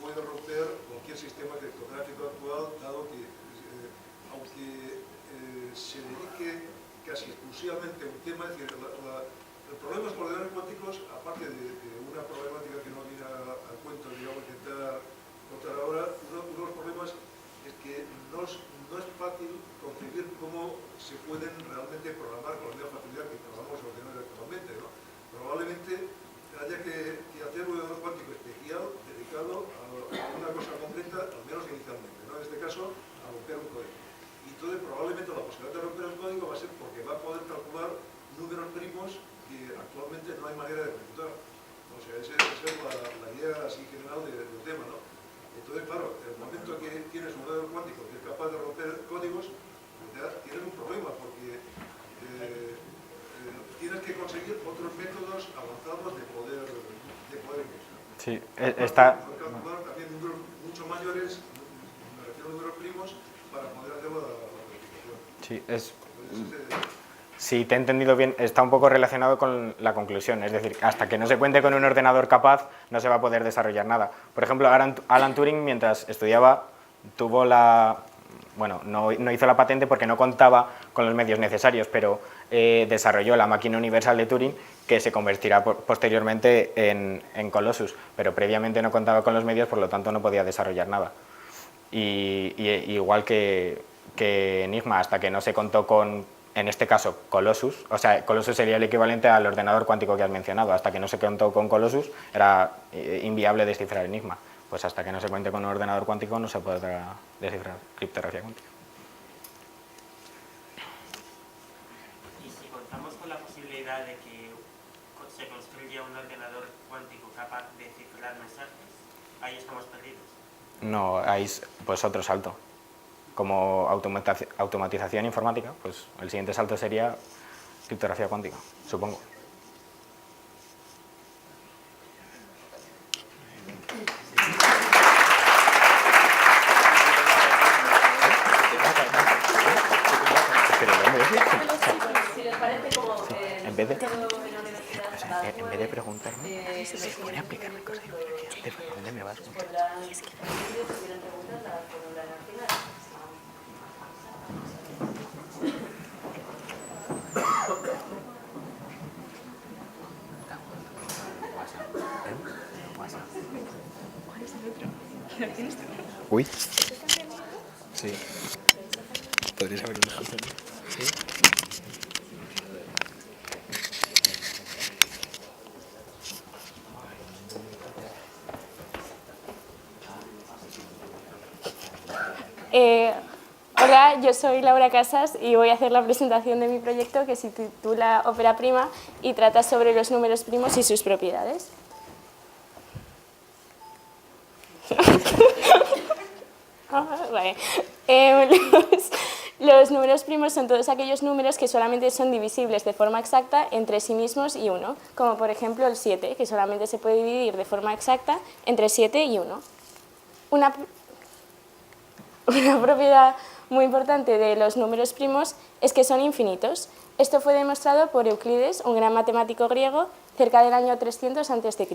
puede romper cualquier sistema criptográfico actual, dado que aunque se dedique casi exclusivamente a un tema, es decir, el problema es que los ordenadores cuánticos, aparte de una problemática que no viene al cuento, digamos, intentar contar ahora, uno de los problemas es que no es fácil concebir cómo se pueden realmente programar con la misma facilidad que programamos los ordenadores actualmente, ¿no? Probablemente haya que hacer un ordenador cuántico especial dedicado a una cosa concreta, al menos inicialmente, ¿no? En este caso, a romper un código. Y entonces probablemente la posibilidad de romper un código va a ser porque va a poder calcular números primos que actualmente no hay manera de computar. O sea, esa es la idea así general del tema, ¿no? Entonces, claro, el momento que tienes un ordenador cuántico que es capaz de romper códigos, ya tienes un problema porque tienes que conseguir otros métodos avanzados de poder ingresar. Sí, está... calcular también números mucho mayores, me refiero a números primos, para poder hacer la verificación. Sí, si te he entendido bien, está un poco relacionado con la conclusión, es decir, hasta que no se cuente con un ordenador capaz, no se va a poder desarrollar nada. Por ejemplo, Alan Turing, mientras estudiaba, tuvo no hizo la patente porque no contaba con los medios necesarios, pero desarrolló la máquina universal de Turing, que se convertirá posteriormente en Colossus, pero previamente no contaba con los medios, por lo tanto no podía desarrollar nada. Igual que Enigma, hasta que no se contó con en este caso Colossus, o sea, Colossus sería el equivalente al ordenador cuántico que has mencionado. Hasta que no se contó con Colossus era inviable descifrar Enigma. Pues hasta que no se cuente con un ordenador cuántico no se podrá descifrar criptografía cuántica. Y si contamos con la posibilidad de que se construya un ordenador cuántico capaz de cifrar mensajes, ahí estamos perdidos. No, hay pues otro salto. Como automatización informática, pues el siguiente salto sería criptografía cuántica, supongo. Si les parece como En vez de preguntarme, se pone a explicarme cosas, ¿dónde me vas? Uy. Sí. Podrías haber dejado. Sí. Hola, yo soy Laura Casas y voy a hacer la presentación de mi proyecto que se titula Ópera Prima y trata sobre los números primos y sus propiedades. Vale. Los números primos son todos aquellos números que solamente son divisibles de forma exacta entre sí mismos y 1, como por ejemplo el 7, que solamente se puede dividir de forma exacta entre 7 y 1. Una propiedad muy importante de los números primos es que son infinitos. Esto fue demostrado por Euclides, un gran matemático griego, cerca del año 300 a.C.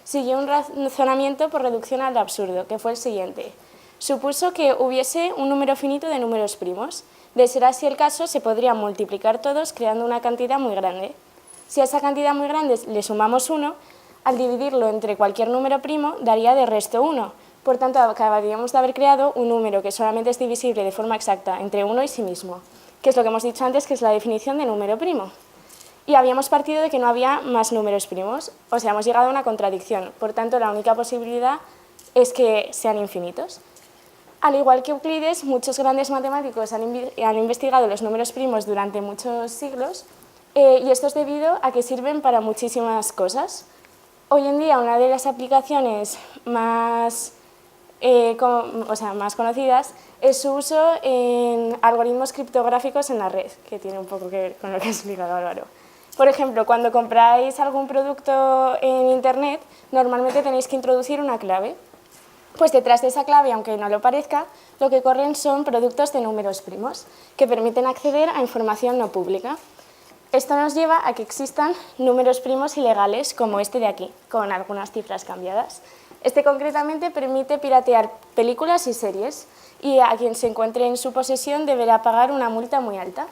Siguió un razonamiento por reducción al absurdo, que fue el siguiente. Supuso que hubiese un número finito de números primos. De ser así el caso, se podrían multiplicar todos creando una cantidad muy grande. Si a esa cantidad muy grande le sumamos 1, al dividirlo entre cualquier número primo, daría de resto 1. Por tanto, acabaríamos de haber creado un número que solamente es divisible de forma exacta entre 1 y sí mismo, que es lo que hemos dicho antes, que es la definición de número primo. Y habíamos partido de que no había más números primos, o sea, hemos llegado a una contradicción. Por tanto, la única posibilidad es que sean infinitos. Al igual que Euclides, muchos grandes matemáticos han investigado los números primos durante muchos siglos, y esto es debido a que sirven para muchísimas cosas. Hoy en día, una de las aplicaciones más conocidas es su uso en algoritmos criptográficos en la red, que tiene un poco que ver con lo que ha explicado Álvaro. Por ejemplo, cuando compráis algún producto en Internet, normalmente tenéis que introducir una clave. Pues detrás de esa clave, aunque no lo parezca, lo que corren son productos de números primos, que permiten acceder a información no pública. Esto nos lleva a que existan números primos ilegales, como este de aquí, con algunas cifras cambiadas. Este concretamente permite piratear películas y series, y a quien se encuentre en su posesión deberá pagar una multa muy alta.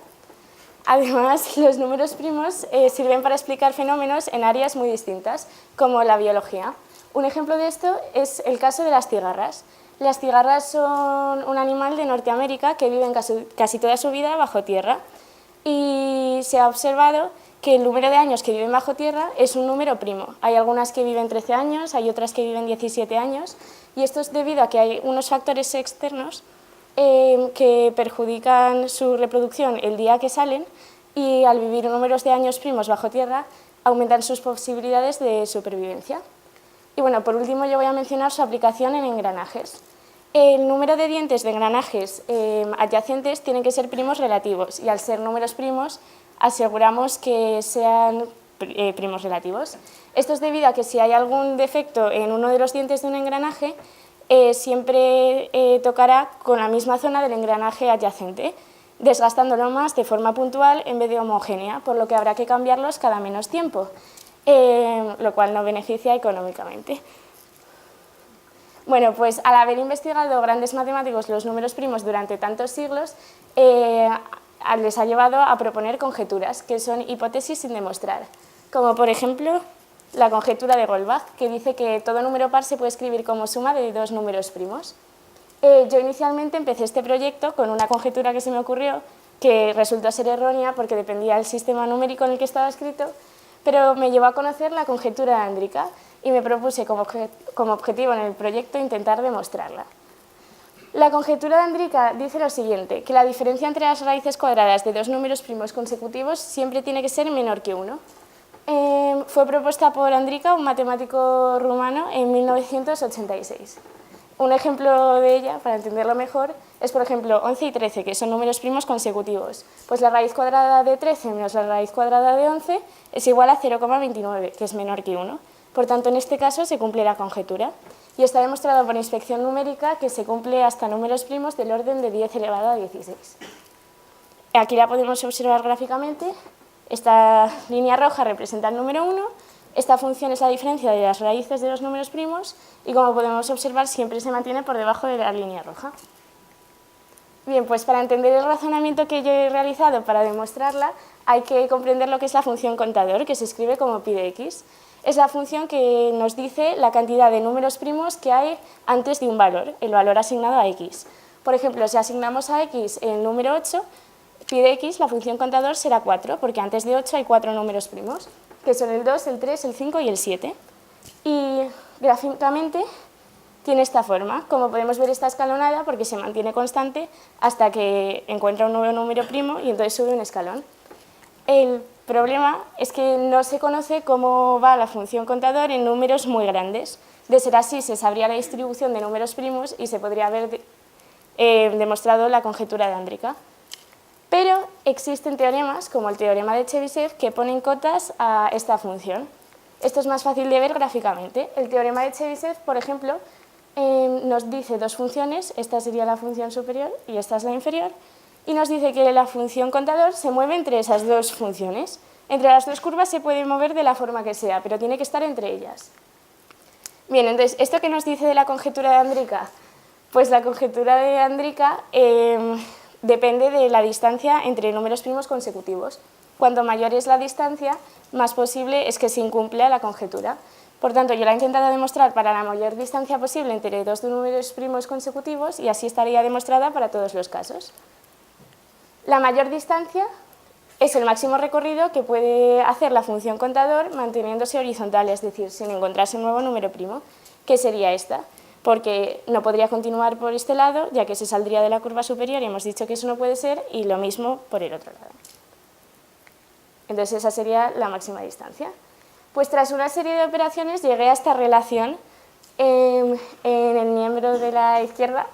Además, los números primos sirven para explicar fenómenos en áreas muy distintas, como la biología. Un ejemplo de esto es el caso de las cigarras. Las cigarras son un animal de Norteamérica que viven casi toda su vida bajo tierra, y se ha observado que el número de años que viven bajo tierra es un número primo. Hay algunas que viven 13 años, hay otras que viven 17 años, y esto es debido a que hay unos factores externos que perjudican su reproducción el día que salen, y al vivir números de años primos bajo tierra aumentan sus posibilidades de supervivencia. Y bueno, por último yo voy a mencionar su aplicación en engranajes. El número de dientes de engranajes adyacentes tienen que ser primos relativos, y al ser números primos aseguramos que sean primos relativos. Esto es debido a que si hay algún defecto en uno de los dientes de un engranaje, siempre tocará con la misma zona del engranaje adyacente, desgastándolo más de forma puntual en vez de homogénea, por lo que habrá que cambiarlos cada menos tiempo, lo cual no beneficia económicamente. Bueno, pues al haber investigado grandes matemáticos los números primos durante tantos siglos, les ha llevado a proponer conjeturas, que son hipótesis sin demostrar, como por ejemplo la conjetura de Goldbach, que dice que todo número par se puede escribir como suma de dos números primos. Yo inicialmente empecé este proyecto con una conjetura que se me ocurrió que resultó ser errónea porque dependía del sistema numérico en el que estaba escrito, pero me llevó a conocer la conjetura de Andrica y me propuse como objetivo en el proyecto intentar demostrarla. La conjetura de Andrica dice lo siguiente, que la diferencia entre las raíces cuadradas de dos números primos consecutivos siempre tiene que ser menor que 1. Fue propuesta por Andrica, un matemático rumano, en 1986. Un ejemplo de ella, para entenderlo mejor, es por ejemplo 11 y 13, que son números primos consecutivos. Pues la raíz cuadrada de 13 menos la raíz cuadrada de 11 es igual a 0,29, que es menor que 1. Por tanto, en este caso se cumple la conjetura. Y está demostrado por inspección numérica que se cumple hasta números primos del orden de 10 elevado a 16. Aquí la podemos observar gráficamente. Esta línea roja representa el número 1. Esta función es la diferencia de las raíces de los números primos y, como podemos observar, siempre se mantiene por debajo de la línea roja. Bien, pues para entender el razonamiento que yo he realizado para demostrarla, hay que comprender lo que es la función contador, que se escribe como pi de x. Es la función que nos dice la cantidad de números primos que hay antes de un valor, el valor asignado a x. Por ejemplo, si asignamos a x el número 8, pi de x, la función contador será 4, porque antes de 8 hay 4 números primos, que son el 2, el 3, el 5 y el 7. Y gráficamente tiene esta forma. Como podemos ver, está escalonada porque se mantiene constante hasta que encuentra un nuevo número primo y entonces sube un escalón. El problema es que no se conoce cómo va la función contador en números muy grandes. De ser así, se sabría la distribución de números primos y se podría haber demostrado la conjetura de Andrica. Pero existen teoremas, como el teorema de Chebyshev, que ponen cotas a esta función. Esto es más fácil de ver gráficamente. El teorema de Chebyshev, por ejemplo, nos dice dos funciones, esta sería la función superior y esta es la inferior, y nos dice que la función contador se mueve entre esas dos funciones. Entre las dos curvas se puede mover de la forma que sea, pero tiene que estar entre ellas. Bien, entonces, ¿esto qué nos dice de la conjetura de Andrica? Pues la conjetura de Andrica depende de la distancia entre números primos consecutivos. Cuanto mayor es la distancia, más posible es que se incumpla la conjetura. Por tanto, yo la he intentado demostrar para la mayor distancia posible entre dos números primos consecutivos y así estaría demostrada para todos los casos. La mayor distancia es el máximo recorrido que puede hacer la función contador manteniéndose horizontal, es decir, sin encontrarse un nuevo número primo, que sería esta, porque no podría continuar por este lado, ya que se saldría de la curva superior y hemos dicho que eso no puede ser, y lo mismo por el otro lado. Entonces esa sería la máxima distancia. Pues tras una serie de operaciones llegué a esta relación. En el miembro de la izquierda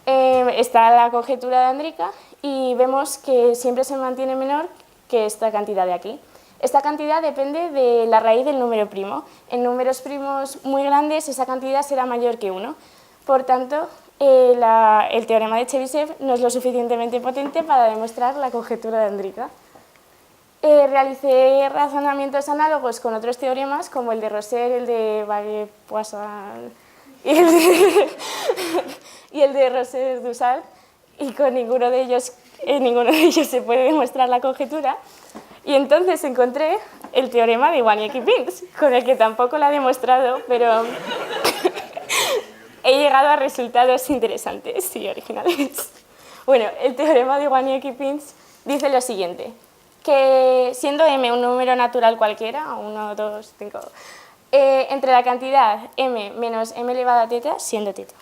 está la conjetura de Andrica y vemos que siempre se mantiene menor que esta cantidad de aquí. Esta cantidad depende de la raíz del número primo. En números primos muy grandes esa cantidad será mayor que 1. Por tanto, el teorema de Chebyshev no es lo suficientemente potente para demostrar la conjetura de Andrica. Realicé razonamientos análogos con otros teoremas, como el de Rosser, el de Vallée-Poisson y el de Rosser-Dussal, y con ninguno de ellos se puede demostrar la conjetura. Y entonces encontré el teorema de Iwaniecki-Pins, con el que tampoco la he demostrado, pero he llegado a resultados interesantes y originales. Bueno, el teorema de Iwaniecki-Pins dice lo siguiente, que siendo m un número natural cualquiera, 1, 2, 5, entre la cantidad m menos m elevado a teta, siendo teta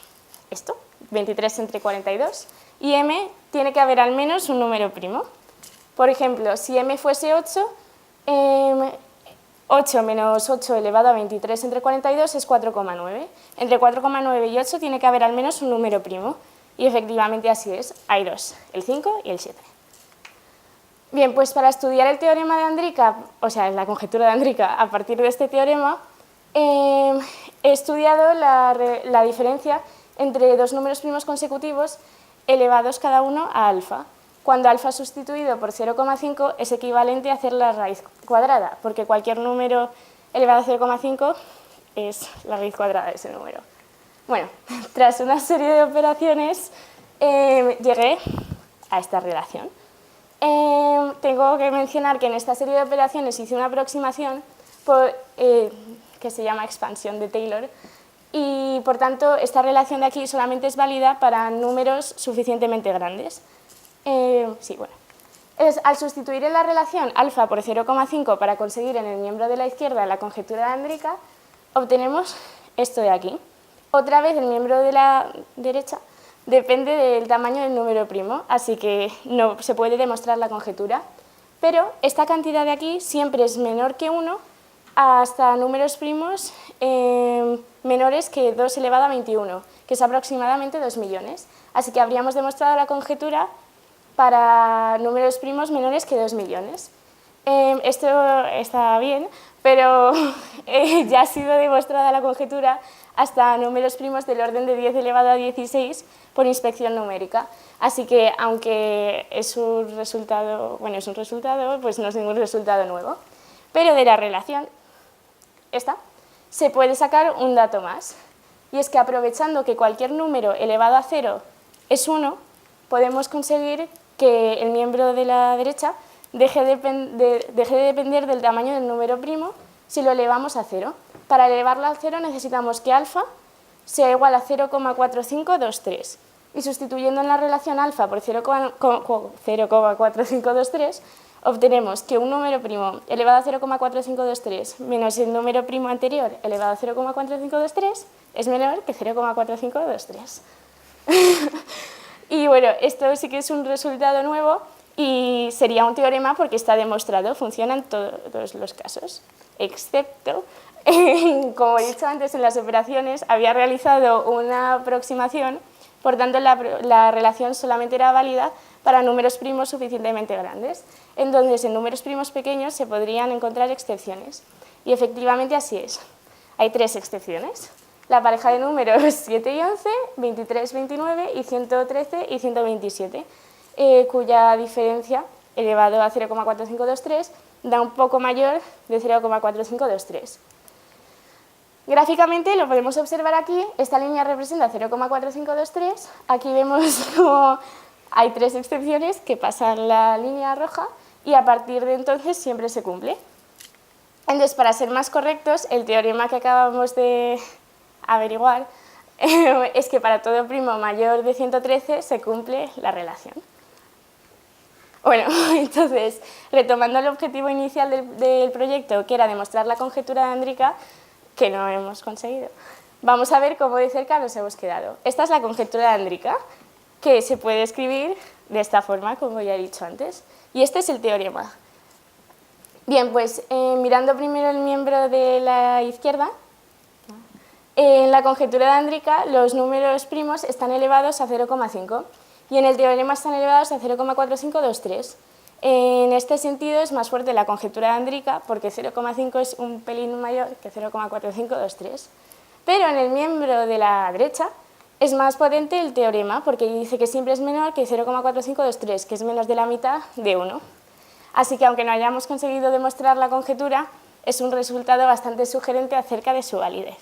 esto, 23 entre 42, y m tiene que haber al menos un número primo. Por ejemplo, si m fuese 8, 8 menos 8 elevado a 23 entre 42 es 4,9. Entre 4,9 y 8 tiene que haber al menos un número primo, y efectivamente así es, hay dos, el 5 y el 7. Bien, pues para estudiar el teorema de Andrica, o sea, la conjetura de Andrica a partir de este teorema, he estudiado la diferencia entre dos números primos consecutivos elevados cada uno a alfa, cuando alfa sustituido por 0,5 es equivalente a hacer la raíz cuadrada, porque cualquier número elevado a 0,5 es la raíz cuadrada de ese número. Bueno, tras una serie de operaciones llegué a esta relación. Tengo que mencionar que en esta serie de operaciones hice una aproximación que se llama expansión de Taylor, y por tanto esta relación de aquí solamente es válida para números suficientemente grandes. Sí, bueno. Al sustituir en la relación alfa por 0,5 para conseguir en el miembro de la izquierda la conjetura de Andrica, obtenemos esto de aquí. Otra vez el miembro de la derecha depende del tamaño del número primo, así que no se puede demostrar la conjetura. Pero esta cantidad de aquí siempre es menor que 1 hasta números primos menores que 2 elevado a 21, que es aproximadamente 2 millones. Así que habríamos demostrado la conjetura para números primos menores que 2 millones. Esto está bien, pero ya ha sido demostrada la conjetura hasta números primos del orden de 10 elevado a 16 por inspección numérica. Así que, aunque es un resultado, pues no es ningún resultado nuevo. Pero de la relación, se puede sacar un dato más. Y es que aprovechando que cualquier número elevado a 0 es 1, podemos conseguir que el miembro de la derecha deje de depender del tamaño del número primo si lo elevamos a 0. Para elevarlo a 0 necesitamos que alfa sea igual a 0,4523. Y sustituyendo en la relación alfa por 0,4523, obtenemos que un número primo elevado a 0,4523 menos el número primo anterior elevado a 0,4523 es menor que 0,4523. Y bueno, esto sí que es un resultado nuevo y sería un teorema porque está demostrado, funciona en todos los casos, excepto, como he dicho antes, en las operaciones había realizado una aproximación, por tanto la relación solamente era válida para números primos suficientemente grandes. Entonces, en números primos pequeños se podrían encontrar excepciones. Y efectivamente así es. Hay 3 excepciones. La pareja de números 7 y 11, 23, 29 y 113 y 127, cuya diferencia elevado a 0,4523 da un poco mayor de 0,4523. Gráficamente lo podemos observar aquí, esta línea representa 0,4523, aquí vemos como hay 3 excepciones que pasan la línea roja y a partir de entonces siempre se cumple. Entonces, para ser más correctos, el teorema que acabamos de averiguar es que para todo primo mayor de 113 se cumple la relación. Bueno, entonces, retomando el objetivo inicial del proyecto, que era demostrar la conjetura de Andrica, que no hemos conseguido, vamos a ver cómo de cerca nos hemos quedado. Esta es la conjetura de Andrica, que se puede escribir de esta forma, como ya he dicho antes, y este es el teorema. Bien, pues mirando primero el miembro de la izquierda, en la conjetura de Andrica los números primos están elevados a 0,5 y en el teorema están elevados a 0,4523. En este sentido es más fuerte la conjetura de Andrica porque 0,5 es un pelín mayor que 0,4523. Pero en el miembro de la derecha es más potente el teorema porque dice que siempre es menor que 0,4523, que es menos de la mitad de 1. Así que aunque no hayamos conseguido demostrar la conjetura, es un resultado bastante sugerente acerca de su validez.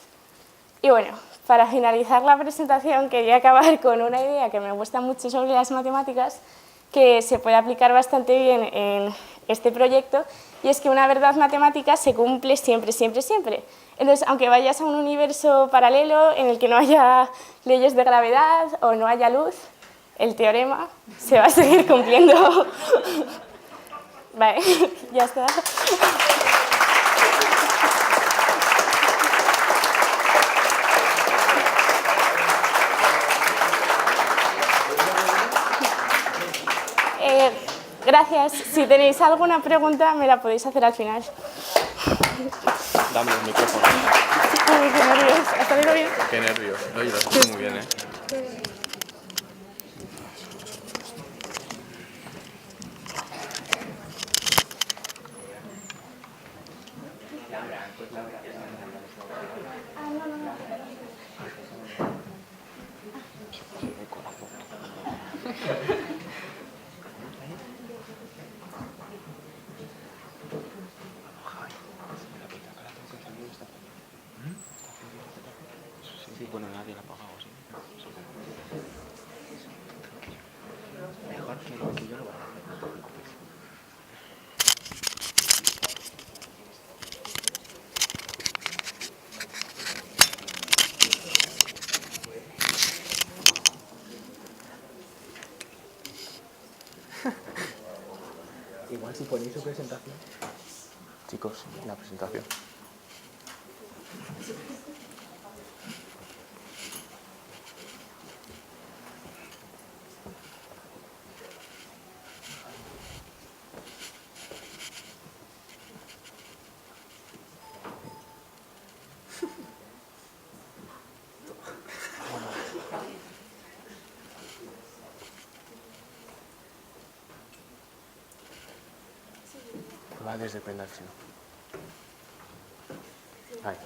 Y bueno, para finalizar la presentación quería acabar con una idea que me gusta mucho sobre las matemáticas, que se puede aplicar bastante bien en este proyecto, y es que una verdad matemática se cumple siempre, siempre, siempre. Entonces, aunque vayas a un universo paralelo en el que no haya leyes de gravedad o no haya luz, el teorema se va a seguir cumpliendo. Vale, ya está. Gracias. Si tenéis alguna pregunta, me la podéis hacer al final. Dame el micrófono. Uy, qué nervios. ¿Ha salido bien? Qué nervios. Oye, lo has hecho muy bien, ¿eh? Sí, bueno, nadie la ha pagado, sí. Mejor que yo lo voy a hacer, no te preocupes. ¿Ponéis su presentación? Chicos, la presentación. Va desde prenda, si no. Ahí.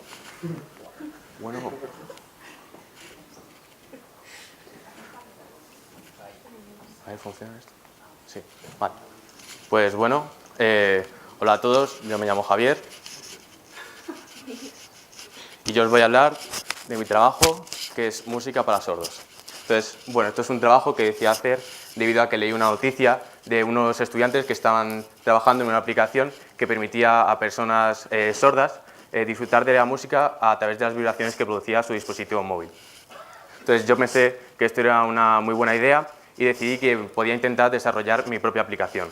Bueno. A ver, ¿funciona esto? Sí, vale. Pues bueno, hola a todos, yo me llamo Javier. Y yo os voy a hablar de mi trabajo, que es música para sordos. Entonces, bueno, esto es un trabajo que decía hacer debido a que leí una noticia de unos estudiantes que estaban trabajando en una aplicación que permitía a personas sordas disfrutar de la música a través de las vibraciones que producía su dispositivo móvil. Entonces yo pensé que esto era una muy buena idea y decidí que podía intentar desarrollar mi propia aplicación.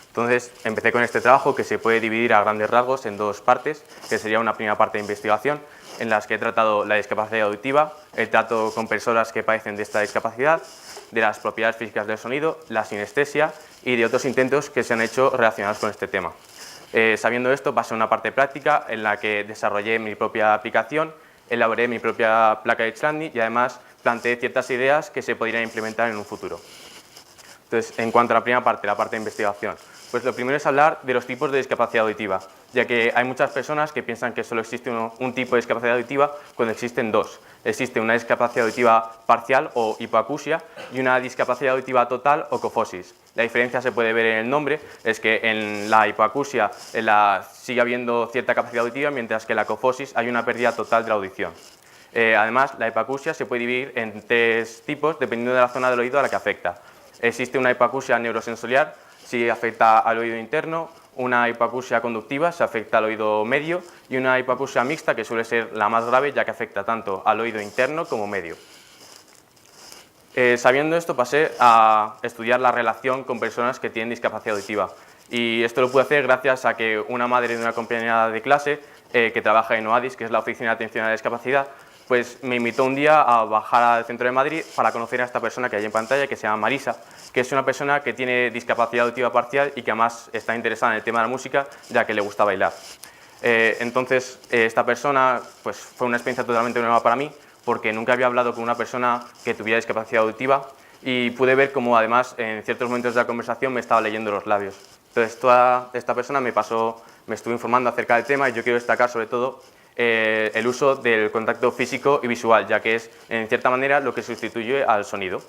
Entonces empecé con este trabajo que se puede dividir a grandes rasgos en dos partes, que sería una primera parte de investigación en las que he tratado la discapacidad auditiva, el trato con personas que padecen de esta discapacidad, de las propiedades físicas del sonido, la sinestesia y de otros intentos que se han hecho relacionados con este tema. Sabiendo esto, pasé a una parte práctica en la que desarrollé mi propia aplicación, elaboré mi propia placa de Edgelanding y además planteé ciertas ideas que se podrían implementar en un futuro. Entonces, en cuanto a la primera parte, la parte de investigación, pues lo primero es hablar de los tipos de discapacidad auditiva, ya que hay muchas personas que piensan que solo existe un tipo de discapacidad auditiva cuando existen dos. Existe una discapacidad auditiva parcial o hipoacusia y una discapacidad auditiva total o cofosis. La diferencia se puede ver en el nombre, es que en la hipoacusia sigue habiendo cierta capacidad auditiva, mientras que en la cofosis hay una pérdida total de la audición. Además, la hipoacusia se puede dividir en tres tipos dependiendo de la zona del oído a la que afecta. Existe una hipoacusia neurosensorial, si afecta al oído interno, una hipoacusia conductiva, se afecta al oído medio, y una hipoacusia mixta, que suele ser la más grave, ya que afecta tanto al oído interno como medio. Sabiendo esto, pasé a estudiar la relación con personas que tienen discapacidad auditiva. Y esto lo pude hacer gracias a que una madre de una compañera de clase, que trabaja en OADIS, que es la Oficina de Atención a la Discapacidad, pues me invitó un día a bajar al centro de Madrid para conocer a esta persona que hay en pantalla, que se llama Marisa, que es una persona que tiene discapacidad auditiva parcial y que además está interesada en el tema de la música, ya que le gusta bailar. Entonces, esta persona pues, fue una experiencia totalmente nueva para mí, porque nunca había hablado con una persona que tuviera discapacidad auditiva y pude ver cómo además en ciertos momentos de la conversación me estaba leyendo los labios. Entonces, toda esta persona me estuvo informando acerca del tema y yo quiero destacar sobre todo el uso del contacto físico y visual, ya que es, en cierta manera, lo que sustituye al sonido.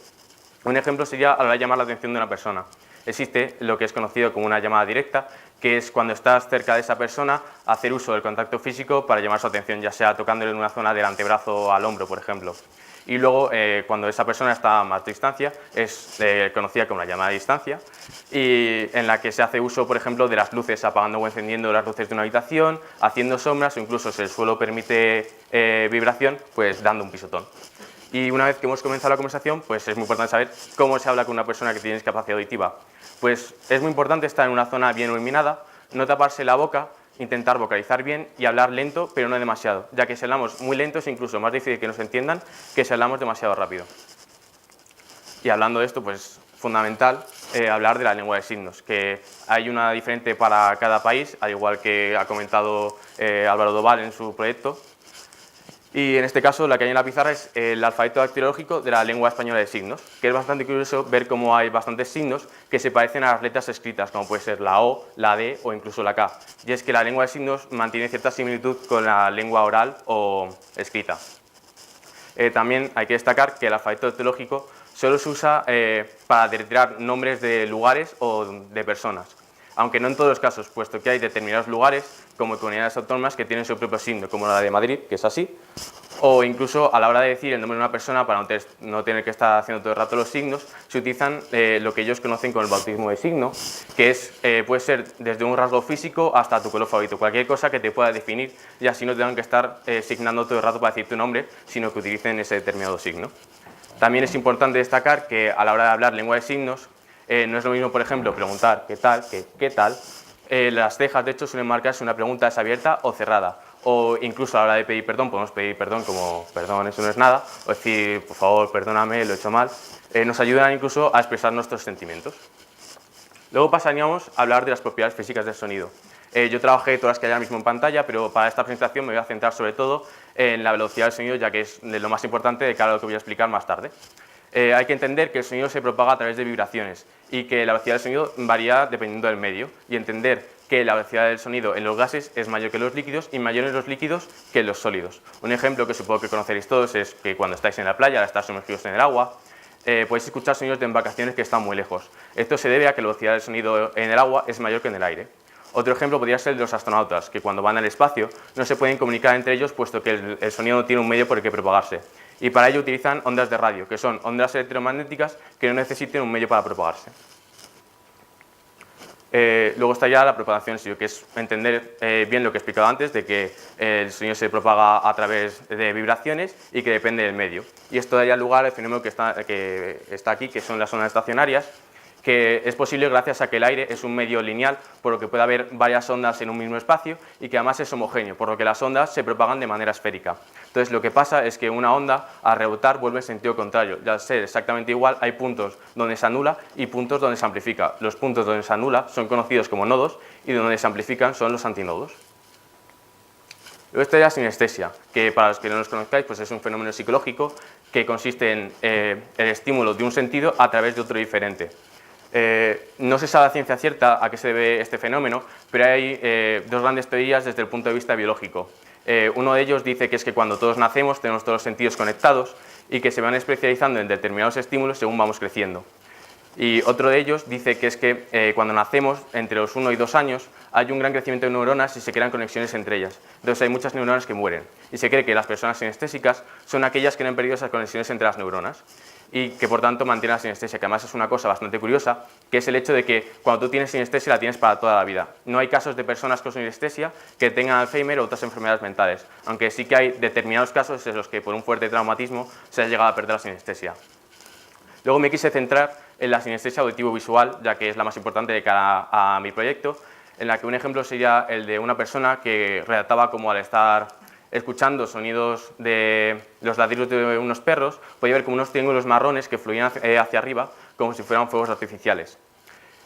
Un ejemplo sería a la hora de llamar la atención de una persona. Existe lo que es conocido como una llamada directa, que es cuando estás cerca de esa persona, hacer uso del contacto físico para llamar su atención, ya sea tocándole en una zona del antebrazo al hombro, por ejemplo. Y luego, cuando esa persona está a más distancia, es conocida como una llamada a distancia, y en la que se hace uso, por ejemplo, de las luces, apagando o encendiendo las luces de una habitación, haciendo sombras o incluso si el suelo permite vibración, pues dando un pisotón. Y una vez que hemos comenzado la conversación, pues es muy importante saber cómo se habla con una persona que tiene discapacidad auditiva. Pues es muy importante estar en una zona bien iluminada, no taparse la boca, intentar vocalizar bien y hablar lento, pero no demasiado, ya que si hablamos muy lento es incluso más difícil que nos entiendan que si hablamos demasiado rápido. Y hablando de esto, pues fundamental hablar de la lengua de signos, que hay una diferente para cada país, al igual que ha comentado Álvaro Doval en su proyecto. Y en este caso la que hay en la pizarra es el alfabeto dactilológico de la lengua española de signos, que es bastante curioso ver cómo hay bastantes signos que se parecen a las letras escritas, como puede ser la O, la D o incluso la K. Y es que la lengua de signos mantiene cierta similitud con la lengua oral o escrita. También hay que destacar que el alfabeto dactilológico solo se usa para deletrear nombres de lugares o de personas, aunque no en todos los casos, puesto que hay determinados lugares, como comunidades autónomas, que tienen su propio signo, como la de Madrid, que es así, o incluso a la hora de decir el nombre de una persona, para no tener que estar haciendo todo el rato los signos, se utilizan lo que ellos conocen como el bautismo de signo, que puede ser desde un rasgo físico hasta tu color favorito, cualquier cosa que te pueda definir, y así no tengan que estar signando todo el rato para decir tu nombre, sino que utilicen ese determinado signo. También es importante destacar que a la hora de hablar lengua de signos, no es lo mismo, por ejemplo, preguntar qué tal, que qué tal, Las cejas, de hecho, suelen marcar si una pregunta es abierta o cerrada. O incluso a la hora de pedir perdón, podemos pedir perdón como perdón, eso no es nada, o decir, por favor, perdóname, lo he hecho mal. Nos ayudan incluso a expresar nuestros sentimientos. Luego pasaríamos a hablar de las propiedades físicas del sonido. Yo trabajé todas las que hay ahora mismo en pantalla, pero para esta presentación me voy a centrar sobre todo en la velocidad del sonido, ya que es de lo más importante de cara a lo que voy a explicar más tarde. Hay que entender que el sonido se propaga a través de vibraciones y que la velocidad del sonido varía dependiendo del medio, y entender que la velocidad del sonido en los gases es mayor que en los líquidos y mayor en los líquidos que en los sólidos. Un ejemplo que supongo que conoceréis todos es que cuando estáis en la playa, al estar sumergidos en el agua, podéis escuchar sonidos de embarcaciones que están muy lejos. Esto se debe a que la velocidad del sonido en el agua es mayor que en el aire. Otro ejemplo podría ser el de los astronautas, que cuando van al espacio no se pueden comunicar entre ellos puesto que el sonido no tiene un medio por el que propagarse. Y para ello utilizan ondas de radio, que son ondas electromagnéticas que no necesiten un medio para propagarse. Luego está ya la propagación del sonido, que es entender bien lo que he explicado antes, de que el sonido se propaga a través de vibraciones y que depende del medio. Y esto daría lugar al fenómeno que está aquí, que son las ondas estacionarias, que es posible gracias a que el aire es un medio lineal, por lo que puede haber varias ondas en un mismo espacio y que además es homogéneo, por lo que las ondas se propagan de manera esférica. Entonces lo que pasa es que una onda al rebotar vuelve en sentido contrario, ya ser exactamente igual hay puntos donde se anula y puntos donde se amplifica. Los puntos donde se anula son conocidos como nodos y donde se amplifican son los antinodos. Luego está la sinestesia, que para los que no los conozcáis pues es un fenómeno psicológico que consiste en el estímulo de un sentido a través de otro diferente. No se sabe a ciencia cierta a qué se debe este fenómeno, pero hay dos grandes teorías desde el punto de vista biológico. Uno de ellos dice que es que cuando todos nacemos tenemos todos los sentidos conectados y que se van especializando en determinados estímulos según vamos creciendo. Y otro de ellos dice que es que cuando nacemos, entre los 1 y 2 años, hay un gran crecimiento de neuronas y se crean conexiones entre ellas. Entonces hay muchas neuronas que mueren. Y se cree que las personas sinestésicas son aquellas que no han perdido esas conexiones entre las neuronas y que por tanto mantienen la sinestesia, que además es una cosa bastante curiosa, que es el hecho de que cuando tú tienes sinestesia la tienes para toda la vida. No hay casos de personas con sinestesia que tengan Alzheimer o otras enfermedades mentales, aunque sí que hay determinados casos en los que por un fuerte traumatismo se ha llegado a perder la sinestesia. Luego me quise centrar en la sinestesia auditivo-visual, ya que es la más importante de cara a mi proyecto, en la que un ejemplo sería el de una persona que relataba como al estar escuchando sonidos de los ladridos de unos perros, podía ver como unos triángulos marrones que fluían hacia arriba como si fueran fuegos artificiales.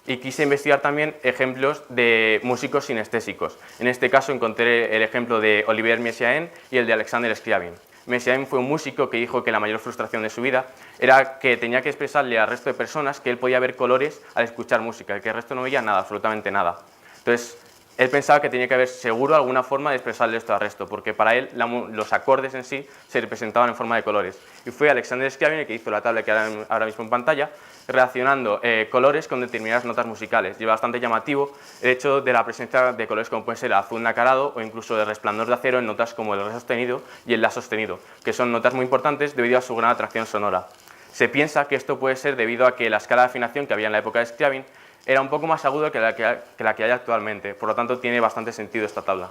Y quise investigar también ejemplos de músicos sinestésicos. En este caso encontré el ejemplo de Olivier Messiaen y el de Alexander Scriabin. Messiaen fue un músico que dijo que la mayor frustración de su vida era que tenía que expresarle al resto de personas que él podía ver colores al escuchar música, que el resto no veía nada, absolutamente nada. Entonces, él pensaba que tenía que haber seguro alguna forma de expresarle esto al resto, porque para él los acordes en sí se representaban en forma de colores. Y fue Alexander Scriabin el que hizo la tabla que ahora mismo en pantalla, relacionando colores con determinadas notas musicales. Y es bastante llamativo el hecho de la presencia de colores como pueden ser el azul nacarado o incluso el resplandor de acero en notas como el re sostenido y el la sostenido, que son notas muy importantes debido a su gran atracción sonora. Se piensa que esto puede ser debido a que la escala de afinación que había en la época de Scriabin era un poco más aguda que la que hay actualmente, por lo tanto tiene bastante sentido esta tabla.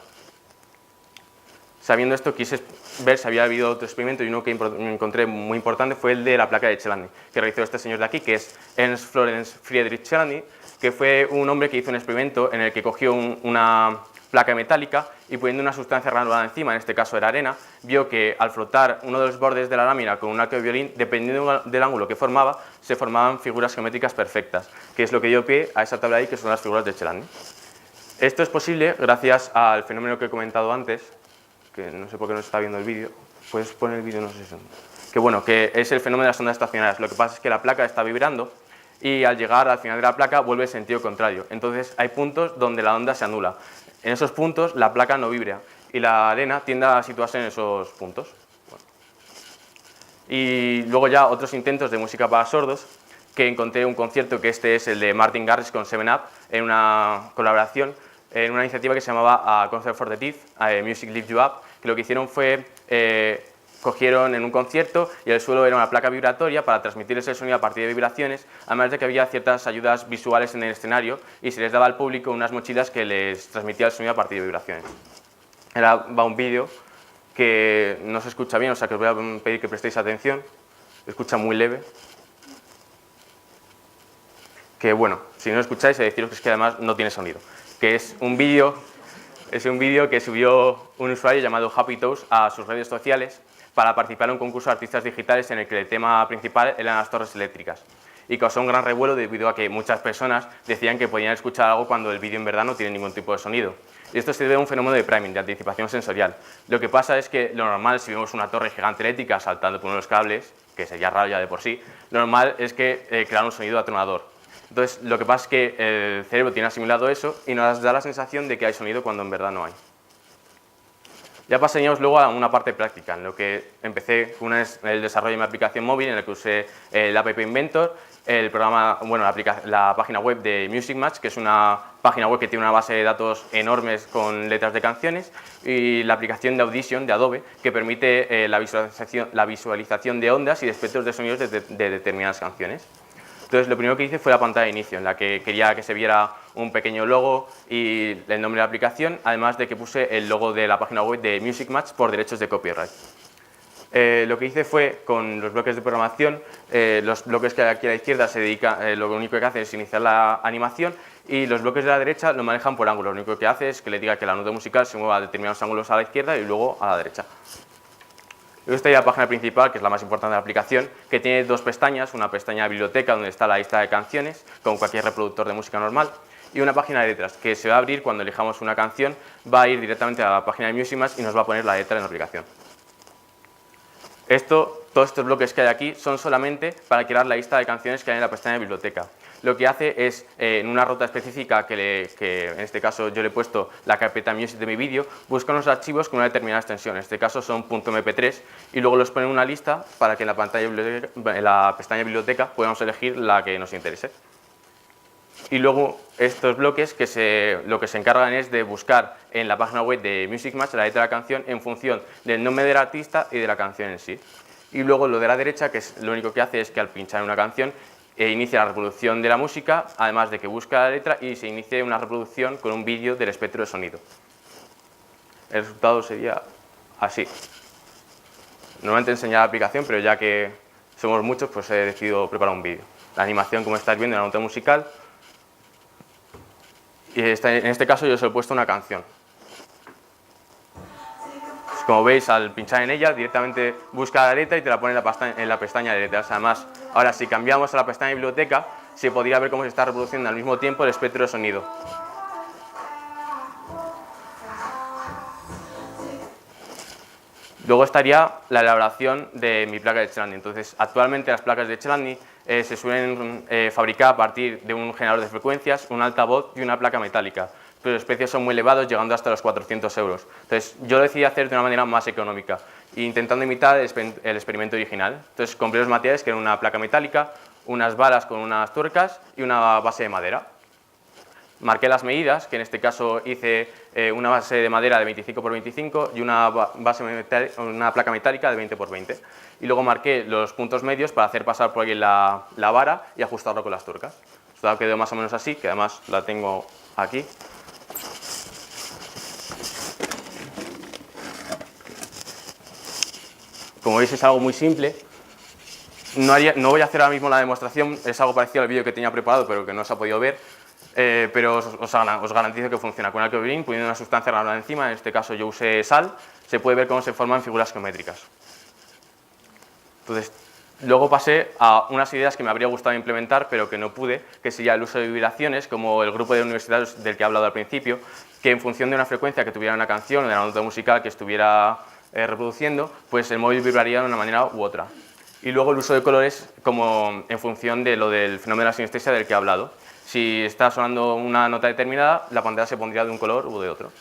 Sabiendo esto, quise ver si había habido otro experimento y uno que encontré muy importante fue el de la placa de Celani, que realizó este señor de aquí, que es Ernst Florenz Friedrich Celani, que fue un hombre que hizo un experimento en el que cogió una placa metálica y poniendo una sustancia granulada encima, en este caso era arena, vio que al flotar uno de los bordes de la lámina con un arco de violín, dependiendo del ángulo que formaba, se formaban figuras geométricas perfectas, que es lo que dio pie a esa tabla ahí, que son las figuras de Celani. Esto es posible gracias al fenómeno que he comentado antes, que no sé por qué no se está viendo el vídeo. Puedes poner el vídeo, no sé si... Que bueno, que es el fenómeno de las ondas estacionarias. Lo que pasa es que la placa está vibrando y al llegar al final de la placa vuelve en sentido contrario. Entonces hay puntos donde la onda se anula. En esos puntos la placa no vibra y la arena tiende a situarse en esos puntos. Bueno. Y luego ya otros intentos de música para sordos, que encontré un concierto, que este es el de Martin Garrix con 7up, en una colaboración, en una iniciativa que se llamaba A Concert for the Deaf, Music Lift You Up, que lo que hicieron fue, cogieron en un concierto y el suelo era una placa vibratoria para transmitir ese sonido a partir de vibraciones, además de que había ciertas ayudas visuales en el escenario y se les daba al público unas mochilas que les transmitía el sonido a partir de vibraciones. Ahora va un vídeo que no se escucha bien, o sea que os voy a pedir que prestéis atención, se escucha muy leve. Que bueno, si no lo escucháis, deciros que es que además no tiene sonido. que es un vídeo que subió un usuario llamado Happy Toast a sus redes sociales para participar en un concurso de artistas digitales en el que el tema principal eran las torres eléctricas. Y causó un gran revuelo debido a que muchas personas decían que podían escuchar algo cuando el vídeo en verdad no tiene ningún tipo de sonido. Y esto se debe a un fenómeno de priming, de anticipación sensorial. Lo que pasa es que lo normal, si vemos una torre gigante eléctrica saltando por uno de los cables, que sería raro ya de por sí, lo normal es que crear un sonido atronador. Entonces, lo que pasa es que el cerebro tiene asimilado eso y nos da la sensación de que hay sonido cuando en verdad no hay. Ya pasaríamos luego a una parte práctica, en lo que empecé con el desarrollo de mi aplicación móvil, en el que usé el App Inventor, el programa, bueno, la página web de Music Match, que es una página web que tiene una base de datos enormes con letras de canciones, y la aplicación de Audition de Adobe, que permite la visualización de ondas y de espectros de sonidos de determinadas canciones. Entonces, lo primero que hice fue la pantalla de inicio, en la que quería que se viera un pequeño logo y el nombre de la aplicación, además de que puse el logo de la página web de Music Match por derechos de copyright. Lo que hice fue, con los bloques de programación, los bloques que hay aquí a la izquierda lo único que hacen es iniciar la animación, y los bloques de la derecha lo manejan por ángulos. Lo único que hace es que le diga que la nota musical se mueva a determinados ángulos a la izquierda y luego a la derecha. Luego está la página principal, que es la más importante de la aplicación, que tiene dos pestañas: una pestaña de biblioteca, donde está la lista de canciones, con cualquier reproductor de música normal, y una página de letras, que se va a abrir cuando elijamos una canción, va a ir directamente a la página de Music Match y nos va a poner la letra en la aplicación. Todos estos bloques que hay aquí son solamente para crear la lista de canciones que hay en la pestaña de biblioteca. Lo que hace es, en una ruta específica que en este caso yo le he puesto la carpeta Music de mi vídeo, busca unos archivos con una determinada extensión. En este caso son .mp3, y luego los pone en una lista para que en la pestaña de biblioteca podamos elegir la que nos interese. Y luego estos bloques lo que se encargan es de buscar en la página web de Music Match la letra de la canción en función del nombre del artista y de la canción en sí. Y luego lo de la derecha, que lo único que hace es que al pinchar en una canción inicia la reproducción de la música, además de que busca la letra y se inicie una reproducción con un vídeo del espectro de sonido. El resultado sería así. Normalmente enseñar la aplicación, pero ya que somos muchos, pues he decidido preparar un vídeo. La animación, como estáis viendo, en la nota musical. Y en este caso yo se lo he puesto una canción. Pues como veis, al pinchar en ella, directamente busca la letra y te la pone en la pestaña de letras. Además, ahora si cambiamos a la pestaña de biblioteca, se podría ver cómo se está reproduciendo al mismo tiempo el espectro de sonido. Luego estaría la elaboración de mi placa de Chelandi. Entonces, actualmente las placas de Chelandi se suelen fabricar a partir de un generador de frecuencias, un altavoz y una placa metálica, pero los precios son muy elevados, llegando hasta los 400 euros. Entonces, yo lo decidí hacer de una manera más económica, intentando imitar el experimento original. Entonces, compré los materiales, que eran una placa metálica, unas varas con unas tuercas y una base de madera. Marqué las medidas, que en este caso hice una base de madera de 25 x 25 y una placa metálica de 20 x 20. Y luego marqué los puntos medios para hacer pasar por ahí la vara y ajustarlo con las tuercas. Esto quedó más o menos así, que además la tengo aquí. Como veis, es algo muy simple. No voy a hacer ahora mismo la demostración, es algo parecido al vídeo que tenía preparado, pero que no se ha podido ver. Pero os garantizo que funciona con Alcoberín, poniendo una sustancia granulada encima. En este caso yo usé sal. Se puede ver cómo se forman figuras geométricas. Entonces, luego pasé a unas ideas que me habría gustado implementar, pero que no pude, que sería el uso de vibraciones, como el grupo de universidades del que he hablado al principio, que en función de una frecuencia que tuviera una canción o de la nota musical que estuviera reproduciendo, pues el móvil vibraría de una manera u otra. Y luego el uso de colores como en función de lo del fenómeno de la sinestesia del que he hablado. Si está sonando una nota determinada, la pantalla se pondría de un color u de otro.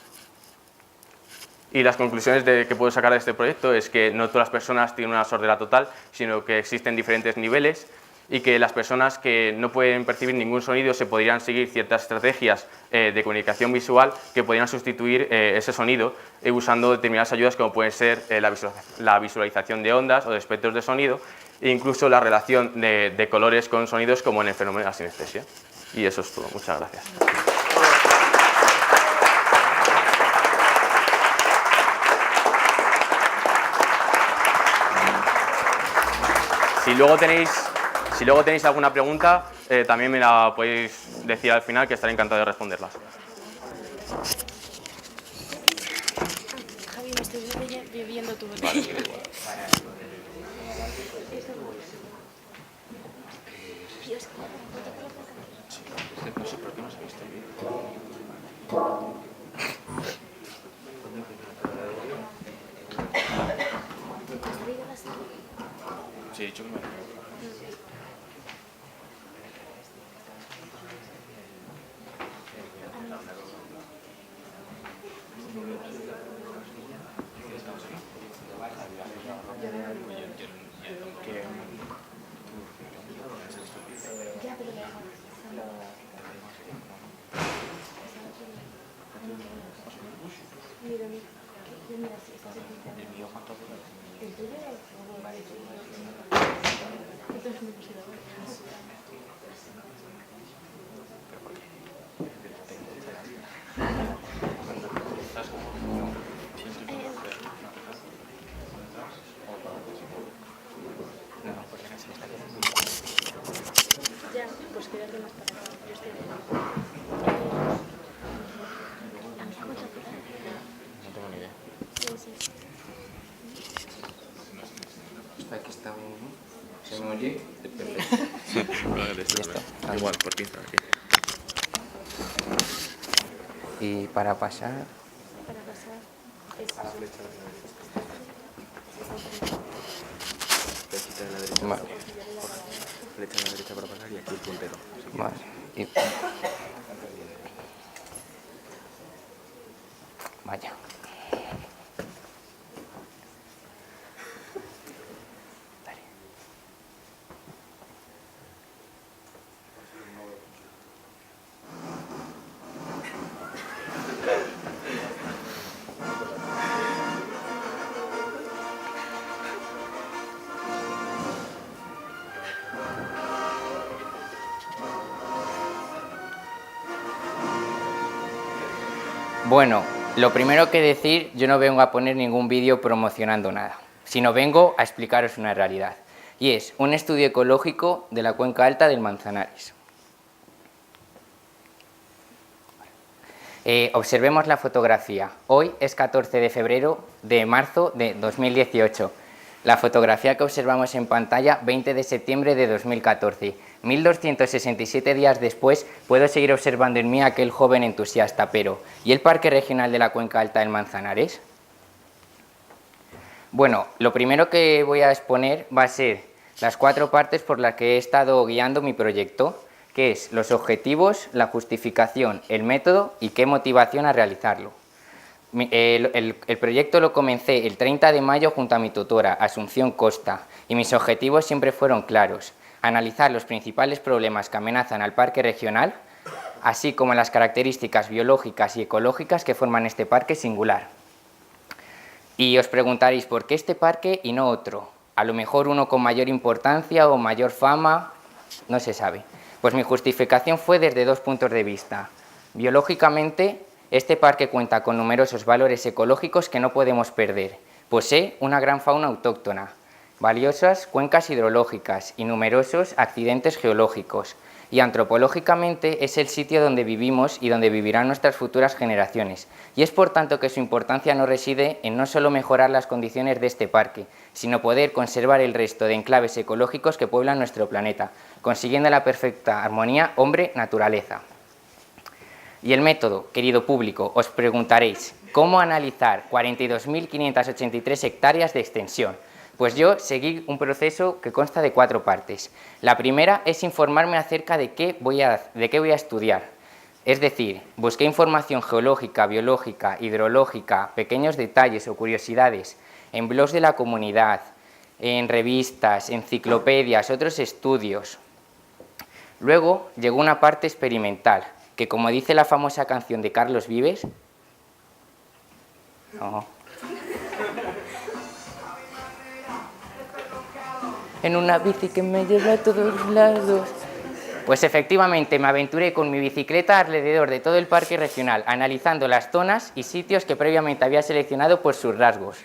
Y las conclusiones que puedo sacar de este proyecto es que no todas las personas tienen una sordera total, sino que existen diferentes niveles, y que las personas que no pueden percibir ningún sonido se podrían seguir ciertas estrategias de comunicación visual que podrían sustituir ese sonido usando determinadas ayudas, como pueden ser la visualización de ondas o de espectros de sonido, e incluso la relación de colores con sonidos, como en el fenómeno de la sinestesia. Y eso es todo. Muchas gracias. Si luego tenéis alguna pregunta, también me la podéis decir al final, que estaré encantado de responderlas. estoy viviendo tu Dios, No sé por qué no se ha visto el vídeo. Sí, he dicho que me Aquí está ¿se me oye? Igual, por ti, aquí. Y para pasar... Flechita de la derecha. Vale. Flecha a la derecha para pasar y aquí el puntero. Vale. Y... Vaya. Bueno, lo primero que decir, yo no vengo a poner ningún vídeo promocionando nada, sino vengo a explicaros una realidad, y es un estudio ecológico de la cuenca alta del Manzanares. Observemos la fotografía. Hoy es 14 de marzo de 2018. La fotografía que observamos en pantalla, 20 de septiembre de 2014. 1267 días después, puedo seguir observando en mí aquel joven entusiasta, pero ¿y el Parque Regional de la Cuenca Alta del Manzanares? Bueno, lo primero que voy a exponer va a ser las 4 partes por las que he estado guiando mi proyecto, que es los objetivos, la justificación, el método y qué motivación a realizarlo. El proyecto lo comencé el 30 de mayo junto a mi tutora, Asunción Costa, y mis objetivos siempre fueron claros: analizar los principales problemas que amenazan al parque regional, así como las características biológicas y ecológicas que forman este parque singular. Y os preguntaréis, ¿por qué este parque y no otro? A lo mejor uno con mayor importancia o mayor fama, no se sabe. Pues mi justificación fue desde 2 puntos de vista. Biológicamente, este parque cuenta con numerosos valores ecológicos que no podemos perder. Posee una gran fauna autóctona, valiosas cuencas hidrológicas y numerosos accidentes geológicos. Y antropológicamente es el sitio donde vivimos y donde vivirán nuestras futuras generaciones. Y es por tanto que su importancia no reside en no solo mejorar las condiciones de este parque, sino poder conservar el resto de enclaves ecológicos que pueblan nuestro planeta, consiguiendo la perfecta armonía hombre-naturaleza. Y el método, querido público, os preguntaréis, ¿cómo analizar 42.583 hectáreas de extensión? Pues yo seguí un proceso que consta de 4 partes. La primera es informarme acerca de qué voy a estudiar. Es decir, busqué información geológica, biológica, hidrológica, pequeños detalles o curiosidades en blogs de la comunidad, en revistas, enciclopedias, otros estudios. Luego llegó una parte experimental, que como dice la famosa canción de Carlos Vives, en una bici que me lleva a todos lados. Pues efectivamente me aventuré con mi bicicleta alrededor de todo el parque regional, analizando las zonas y sitios que previamente había seleccionado por sus rasgos.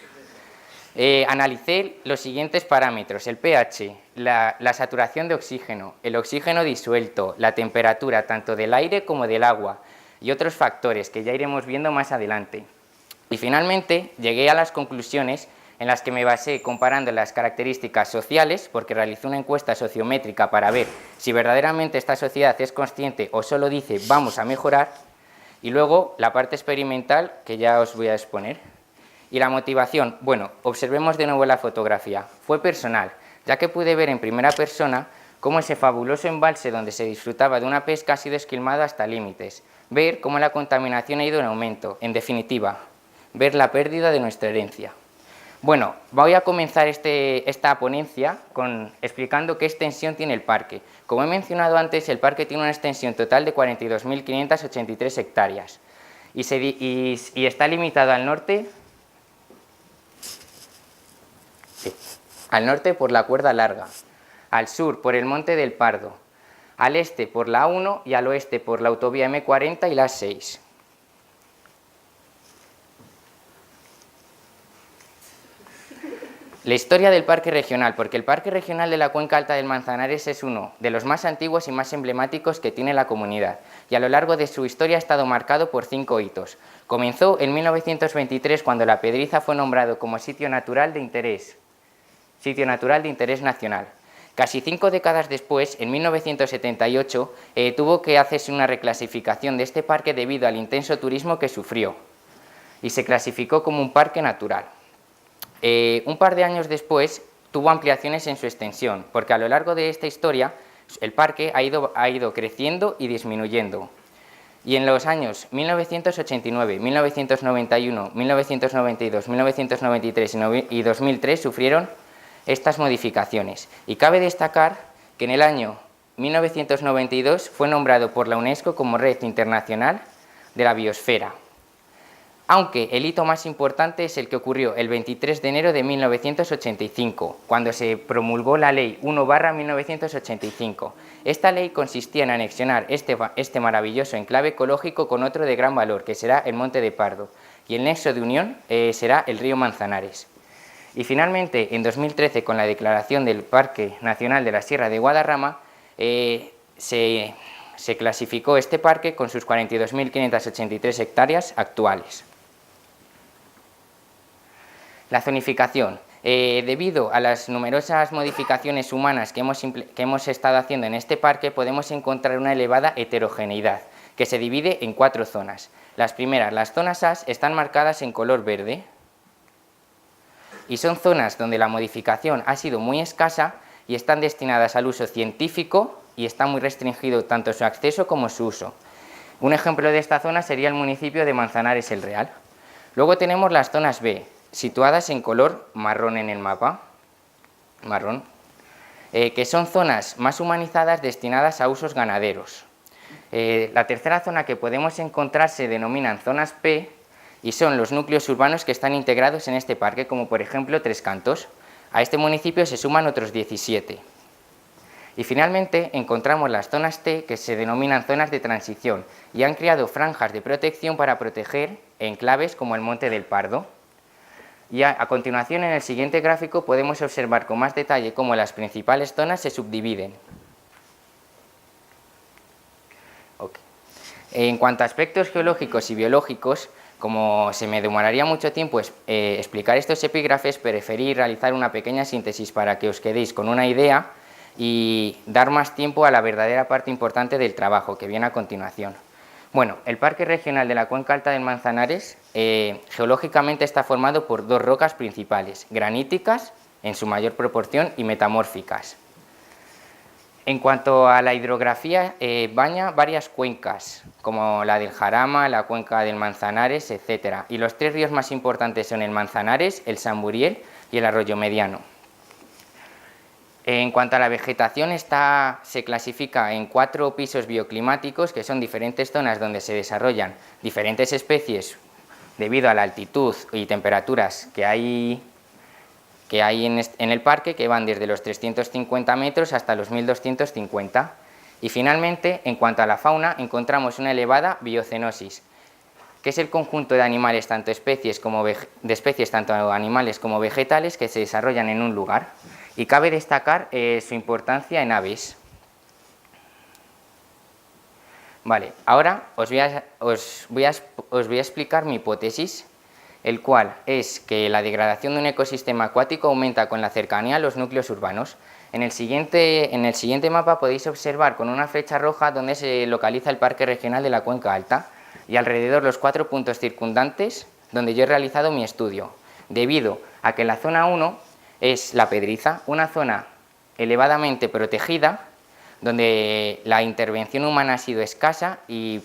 Analicé los siguientes parámetros: el pH, la saturación de oxígeno, el oxígeno disuelto, la temperatura tanto del aire como del agua y otros factores que ya iremos viendo más adelante. Y finalmente llegué a las conclusiones en las que me basé comparando las características sociales, porque realicé una encuesta sociométrica para ver si verdaderamente esta sociedad es consciente o solo dice vamos a mejorar, y luego la parte experimental, que ya os voy a exponer. Y la motivación, bueno, observemos de nuevo la fotografía. Fue personal, ya que pude ver en primera persona cómo ese fabuloso embalse donde se disfrutaba de una pesca ha sido esquilmado hasta límites, ver cómo la contaminación ha ido en aumento, en definitiva, ver la pérdida de nuestra herencia. Bueno, voy a comenzar esta ponencia explicando qué extensión tiene el parque. Como he mencionado antes, el parque tiene una extensión total de 42.583 hectáreas y está limitado al norte por la cuerda larga, al sur por el Monte del Pardo, al este por la A1 y al oeste por la autovía M40 y la A6. La historia del parque regional, porque el parque regional de la Cuenca Alta del Manzanares es uno de los más antiguos y más emblemáticos que tiene la comunidad, y a lo largo de su historia ha estado marcado por 5 hitos. Comenzó en 1923 cuando La Pedriza fue nombrado como sitio natural de interés nacional. Casi 5 décadas después, en 1978, tuvo que hacerse una reclasificación de este parque debido al intenso turismo que sufrió, y se clasificó como un parque natural. Un par de años después tuvo ampliaciones en su extensión, porque a lo largo de esta historia el parque ha ido creciendo y disminuyendo. Y en los años 1989, 1991, 1992, 1993 y 2003 sufrieron estas modificaciones. Y cabe destacar que en el año 1992 fue nombrado por la UNESCO como Red Internacional de la Biosfera. Aunque el hito más importante es el que ocurrió el 23 de enero de 1985, cuando se promulgó la Ley 1/1985. Esta ley consistía en anexionar este maravilloso enclave ecológico con otro de gran valor, que será el Monte de Pardo, y el nexo de unión será el río Manzanares. Y finalmente, en 2013, con la declaración del Parque Nacional de la Sierra de Guadarrama, se clasificó este parque con sus 42.583 hectáreas actuales. La zonificación. Debido a las numerosas modificaciones humanas que hemos estado haciendo en este parque, podemos encontrar una elevada heterogeneidad, que se divide en 4 zonas. Las primeras, las zonas A, están marcadas en color verde, y son zonas donde la modificación ha sido muy escasa y están destinadas al uso científico y está muy restringido tanto su acceso como su uso. Un ejemplo de esta zona sería el municipio de Manzanares el Real. Luego tenemos las zonas B, situadas en color marrón en el mapa, que son zonas más humanizadas destinadas a usos ganaderos. La tercera zona que podemos encontrar se denominan zonas P y son los núcleos urbanos que están integrados en este parque, como por ejemplo Tres Cantos. A este municipio se suman otros 17. Y finalmente encontramos las zonas T, que se denominan zonas de transición y han creado franjas de protección para proteger enclaves como el Monte del Pardo. Y a continuación, en el siguiente gráfico, podemos observar con más detalle cómo las principales zonas se subdividen. En cuanto a aspectos geológicos y biológicos, como se me demoraría mucho tiempo explicar estos epígrafes, preferí realizar una pequeña síntesis para que os quedéis con una idea y dar más tiempo a la verdadera parte importante del trabajo, que viene a continuación. Bueno, el Parque Regional de la Cuenca Alta del Manzanares geológicamente está formado por 2 rocas principales, graníticas en su mayor proporción y metamórficas. En cuanto a la hidrografía, baña varias cuencas, como la del Jarama, la cuenca del Manzanares, etc. Y los 3 ríos más importantes son el Manzanares, el Samburiel y el Arroyo Mediano. En cuanto a la vegetación, se clasifica en 4 pisos bioclimáticos, que son diferentes zonas donde se desarrollan diferentes especies debido a la altitud y temperaturas que hay en el parque, que van desde los 350 metros hasta los 1250. Y finalmente, en cuanto a la fauna, encontramos una elevada biocenosis, que es el conjunto de animales, tanto animales como vegetales, que se desarrollan en un lugar. Y cabe destacar su importancia en aves. Vale, ahora os voy a explicar mi hipótesis, el cual es que la degradación de un ecosistema acuático aumenta con la cercanía a los núcleos urbanos. En el siguiente mapa podéis observar con una flecha roja donde se localiza el Parque Regional de la Cuenca Alta y alrededor los 4 puntos circundantes donde yo he realizado mi estudio, debido a que la zona 1 es la Pedriza, una zona elevadamente protegida, donde la intervención humana ha sido escasa y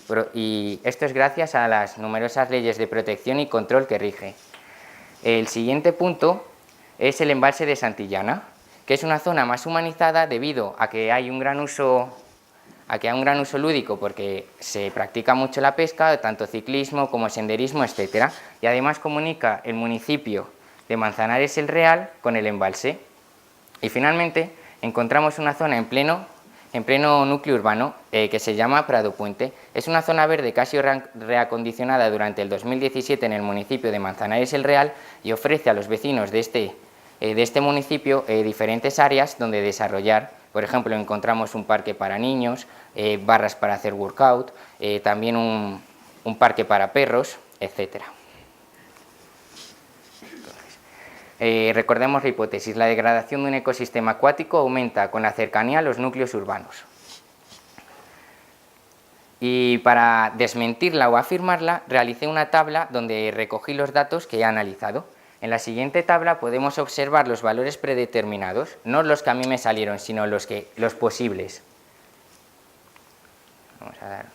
esto es gracias a las numerosas leyes de protección y control que rige. El siguiente punto es el embalse de Santillana, que es una zona más humanizada debido a que hay un gran uso lúdico porque se practica mucho la pesca, tanto ciclismo como senderismo, etc. Y además comunica el municipio de Manzanares el Real con el embalse. Y finalmente encontramos una zona en pleno núcleo urbano que se llama Prado Puente. Es una zona verde que ha sido reacondicionada durante el 2017 en el municipio de Manzanares el Real y ofrece a los vecinos de este municipio diferentes áreas donde desarrollar. Por ejemplo, encontramos un parque para niños, barras para hacer workout, también un parque para perros, etc. Recordemos la hipótesis, la degradación de un ecosistema acuático aumenta con la cercanía a los núcleos urbanos. Y para desmentirla o afirmarla, realicé una tabla donde recogí los datos que he analizado. En la siguiente tabla podemos observar los valores predeterminados, no los que a mí me salieron, sino los posibles. Vamos a dar.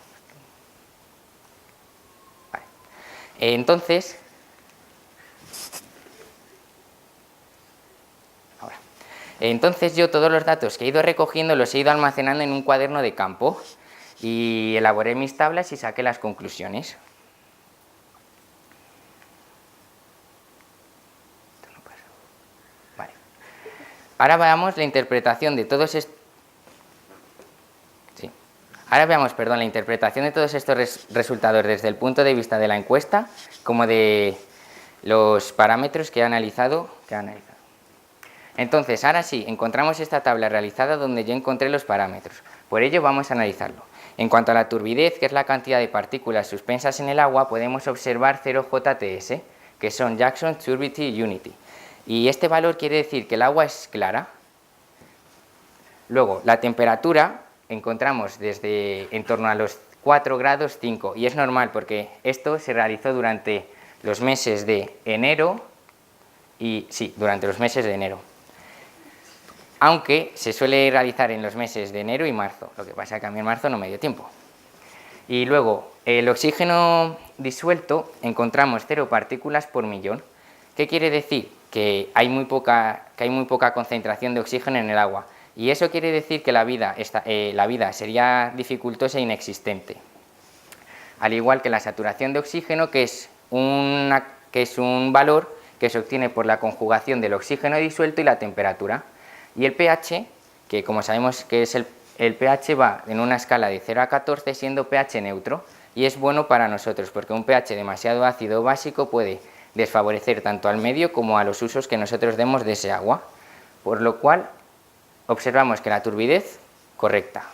Vale. Entonces yo todos los datos que he ido recogiendo los he ido almacenando en un cuaderno de campo y elaboré mis tablas y saqué las conclusiones. Vale. Ahora veamos la interpretación de todos estos. Ahora veamos, la interpretación de todos estos resultados desde el punto de vista de la encuesta como de los parámetros que he analizado. Entonces, ahora sí, encontramos esta tabla realizada donde yo encontré los parámetros. Por ello, vamos a analizarlo. En cuanto a la turbidez, que es la cantidad de partículas suspensas en el agua, podemos observar 0 JTS, que son Jackson, Turbidity y Unity. Y este valor quiere decir que el agua es clara. Luego, la temperatura, encontramos desde en torno a los 4 grados 5, y es normal porque esto se realizó durante los meses de enero, durante los meses de enero. Aunque se suele realizar en los meses de enero y marzo, lo que pasa es que a mí en marzo no me dio tiempo. Y luego, el oxígeno disuelto, encontramos 0 partículas por millón. ¿Qué quiere decir? Que hay muy poca concentración de oxígeno en el agua. Y eso quiere decir que la vida sería dificultosa e inexistente. Al igual que la saturación de oxígeno, que es un valor que se obtiene por la conjugación del oxígeno disuelto y la temperatura. Y el pH, que como sabemos que es el pH va en una escala de 0 a 14 siendo pH neutro, y es bueno para nosotros porque un pH demasiado ácido o básico puede desfavorecer tanto al medio como a los usos que nosotros demos de ese agua, por lo cual observamos que la turbidez, correcta.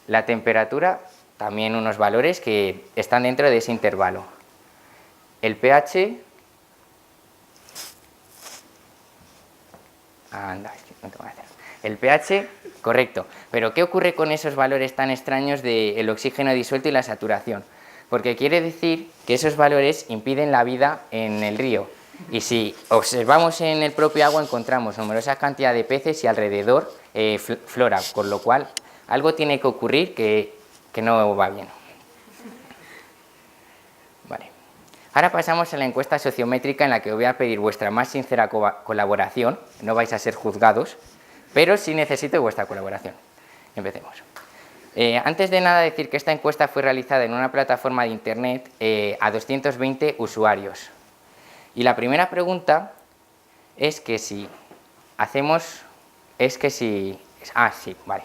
La temperatura, también unos valores que están dentro de ese intervalo. El pH, el pH, correcto. Pero ¿qué ocurre con esos valores tan extraños del oxígeno disuelto y la saturación? Porque quiere decir que esos valores impiden la vida en el río. Y si observamos en el propio agua encontramos numerosa cantidad de peces y alrededor flora, con lo cual algo tiene que ocurrir que no va bien. Vale. Ahora pasamos a la encuesta sociométrica en la que os voy a pedir vuestra más sincera colaboración. No vais a ser juzgados, pero sí necesito vuestra colaboración. Empecemos. Antes de nada decir que esta encuesta fue realizada en una plataforma de internet a 220 usuarios. Y la primera pregunta es que si hacemos... vale.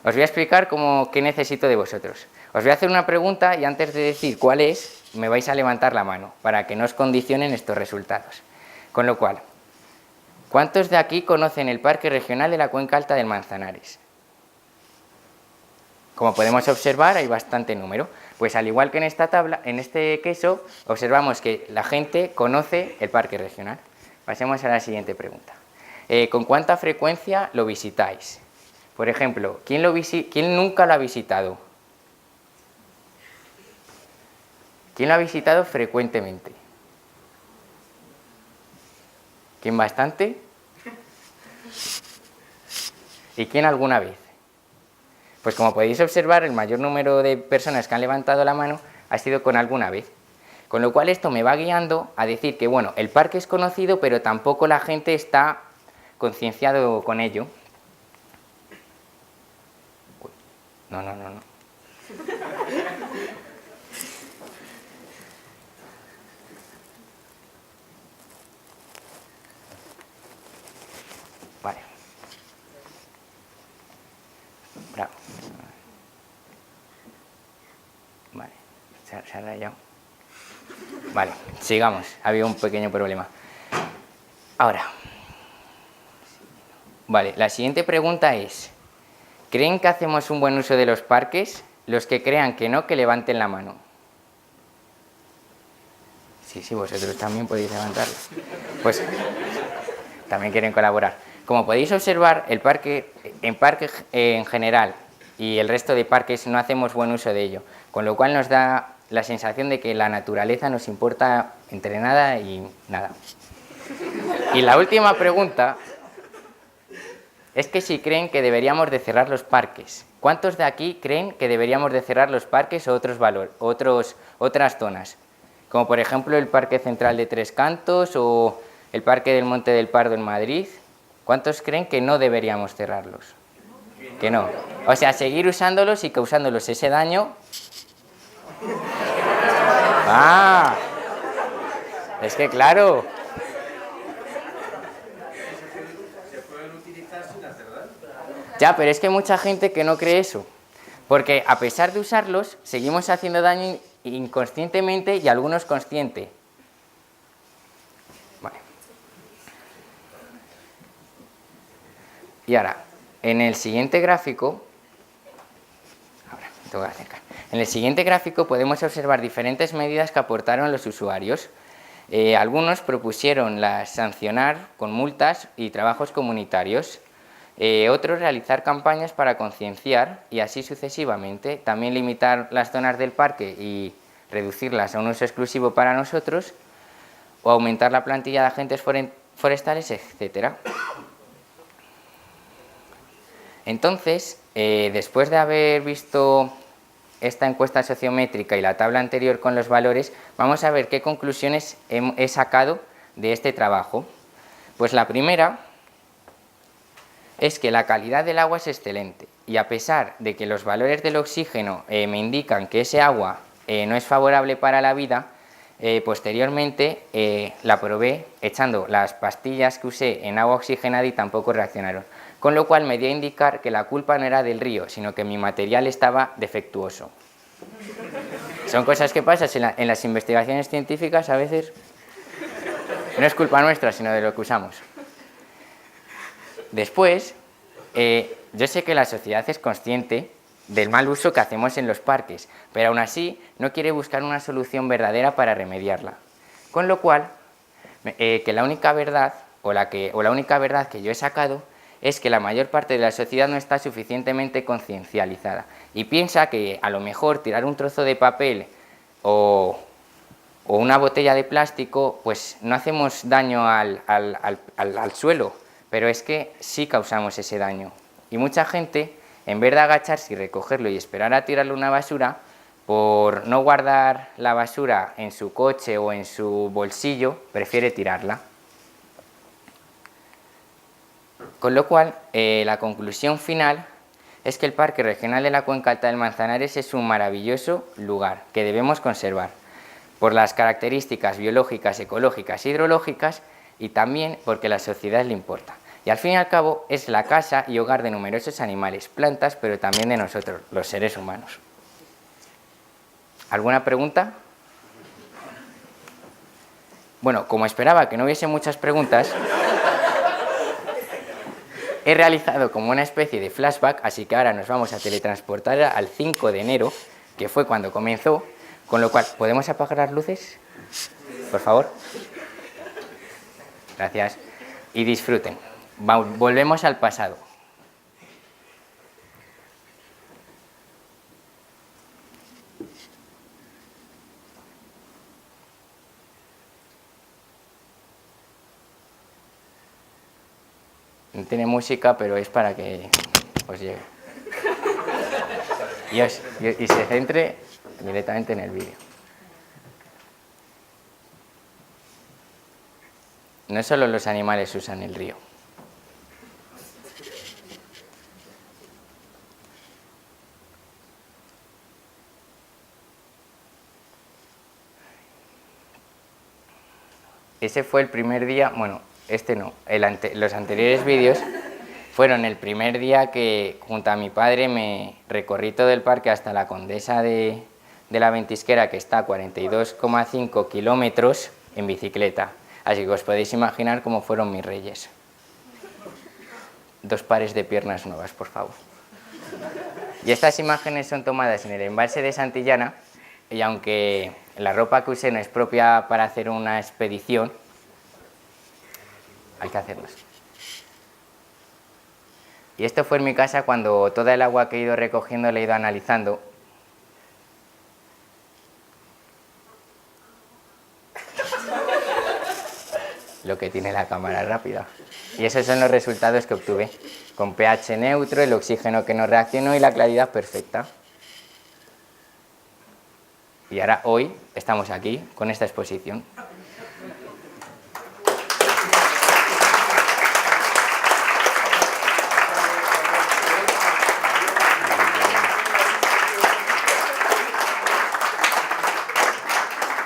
Os voy a explicar qué necesito de vosotros. Os voy a hacer una pregunta y antes de decir cuál es, me vais a levantar la mano para que no os condicionen estos resultados. Con lo cual, ¿cuántos de aquí conocen el Parque Regional de la Cuenca Alta del Manzanares? Como podemos observar, hay bastante número. Pues al igual que en esta tabla, en este queso, observamos que la gente conoce el parque regional. Pasemos a la siguiente pregunta. ¿Con cuánta frecuencia lo visitáis? Por ejemplo, ¿quién nunca lo ha visitado? ¿Quién lo ha visitado frecuentemente? ¿Quién bastante? ¿Y quién alguna vez? Pues como podéis observar, el mayor número de personas que han levantado la mano ha sido con alguna vez. Con lo cual esto me va guiando a decir que, bueno, el parque es conocido, pero tampoco la gente está concienciado con ello. Uy, no. Vale. Bravo. Vale, se ha rayado. Vale, sigamos. Había un pequeño problema. Ahora. Vale, la siguiente pregunta es: ¿creen que hacemos un buen uso de los parques? Los que crean que no, que levanten la mano. Sí, vosotros también podéis levantarla. Pues también quieren colaborar. Como podéis observar, el parque en general y el resto de parques no hacemos buen uso de ello, con lo cual nos da la sensación de que la naturaleza nos importa entre nada y nada. Y la última pregunta es que si creen que deberíamos de cerrar los parques. ¿Cuántos de aquí creen que deberíamos de cerrar los parques o otras zonas? Como por ejemplo el Parque Central de Tres Cantos o el Parque del Monte del Pardo en Madrid. ¿Cuántos creen que no deberíamos cerrarlos? Que no. O sea, seguir usándolos y causándolos ese daño. ¡Ah! Es que claro. Se pueden utilizar sin hacer daño. Ya, pero es que hay mucha gente que no cree eso. Porque a pesar de usarlos, seguimos haciendo daño inconscientemente y algunos consciente. Vale. Y ahora, en el siguiente gráfico, en el siguiente gráfico podemos observar diferentes medidas que aportaron los usuarios. Algunos propusieron sancionar con multas y trabajos comunitarios. Otros realizar campañas para concienciar y así sucesivamente. También limitar las zonas del parque y reducirlas a un uso exclusivo para nosotros, o aumentar la plantilla de agentes forestales, etc. Entonces, después de haber visto esta encuesta sociométrica y la tabla anterior con los valores, vamos a ver qué conclusiones he sacado de este trabajo. Pues la primera es que la calidad del agua es excelente y a pesar de que los valores del oxígeno me indican que ese agua no es favorable para la vida, posteriormente la probé echando las pastillas que usé en agua oxigenada y tampoco reaccionaron, con lo cual me dio a indicar que la culpa no era del río, sino que mi material estaba defectuoso. Son cosas que pasan en las investigaciones científicas a veces. No es culpa nuestra, sino de lo que usamos. Después, yo sé que la sociedad es consciente del mal uso que hacemos en los parques, pero aún así no quiere buscar una solución verdadera para remediarla. Con lo cual, que la única verdad, o la única verdad que yo he sacado, es que la mayor parte de la sociedad no está suficientemente conciencializada y piensa que a lo mejor tirar un trozo de papel o una botella de plástico, pues no hacemos daño al suelo, pero es que sí causamos ese daño. Y mucha gente, en vez de agacharse y recogerlo y esperar a tirarlo a una basura, por no guardar la basura en su coche o en su bolsillo, prefiere tirarla. Con lo cual, la conclusión final es que el Parque Regional de la Cuenca Alta del Manzanares es un maravilloso lugar que debemos conservar por las características biológicas, ecológicas, hidrológicas y también porque a la sociedad le importa. Y al fin y al cabo es la casa y hogar de numerosos animales, plantas, pero también de nosotros, los seres humanos. ¿Alguna pregunta? Bueno, como esperaba que no hubiese muchas preguntas, he realizado como una especie de flashback, así que ahora nos vamos a teletransportar al 5 de enero que fue cuando comenzó, con lo cual, ¿podemos apagar las luces? Por favor. Gracias. Y disfruten. Volvemos al pasado. No tiene música, pero es para que os llegue. Y se centre directamente en el vídeo. No solo los animales usan el río. Ese fue el primer día, bueno, este no, los anteriores vídeos fueron el primer día que junto a mi padre me recorrí todo el parque hasta la Condesa de la Ventisquera, que está a 42,5 kilómetros en bicicleta. Así que os podéis imaginar cómo fueron mis reyes. 2 pares de piernas nuevas, por favor. Y estas imágenes son tomadas en el embalse de Santillana, y aunque la ropa que usé no es propia para hacer una expedición, hay que hacerlas. Y esto fue en mi casa cuando toda el agua que he ido recogiendo la he ido analizando. Lo que tiene la cámara rápida. Y esos son los resultados que obtuve. Con pH neutro, el oxígeno que no reaccionó y la claridad perfecta. Y ahora, hoy, estamos aquí con esta exposición.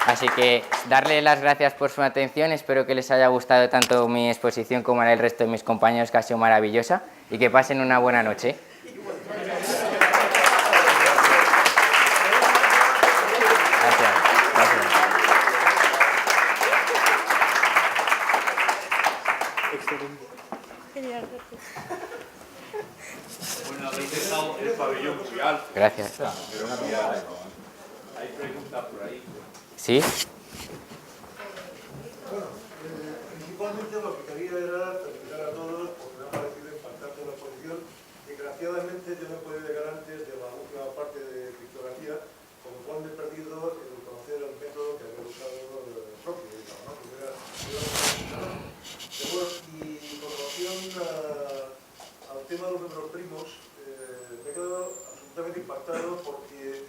Así que darle las gracias por su atención, espero que les haya gustado tanto mi exposición como el resto de mis compañeros, que ha sido maravillosa, y que pasen una buena noche. Bueno, habéis dejado el pabellón muy alto. Gracias. Pero hay preguntas por ahí. ¿Sí? Bueno, principalmente lo que quería era felicitar a todos porque me ha parecido impactante la exposición. Desgraciadamente yo no he podido llegar antes de la última parte de criptografía, con lo cual me he perdido el conocer el método que había usado propio, digamos, ¿no? Y con relación al tema de los números primos, me he quedado absolutamente impactado porque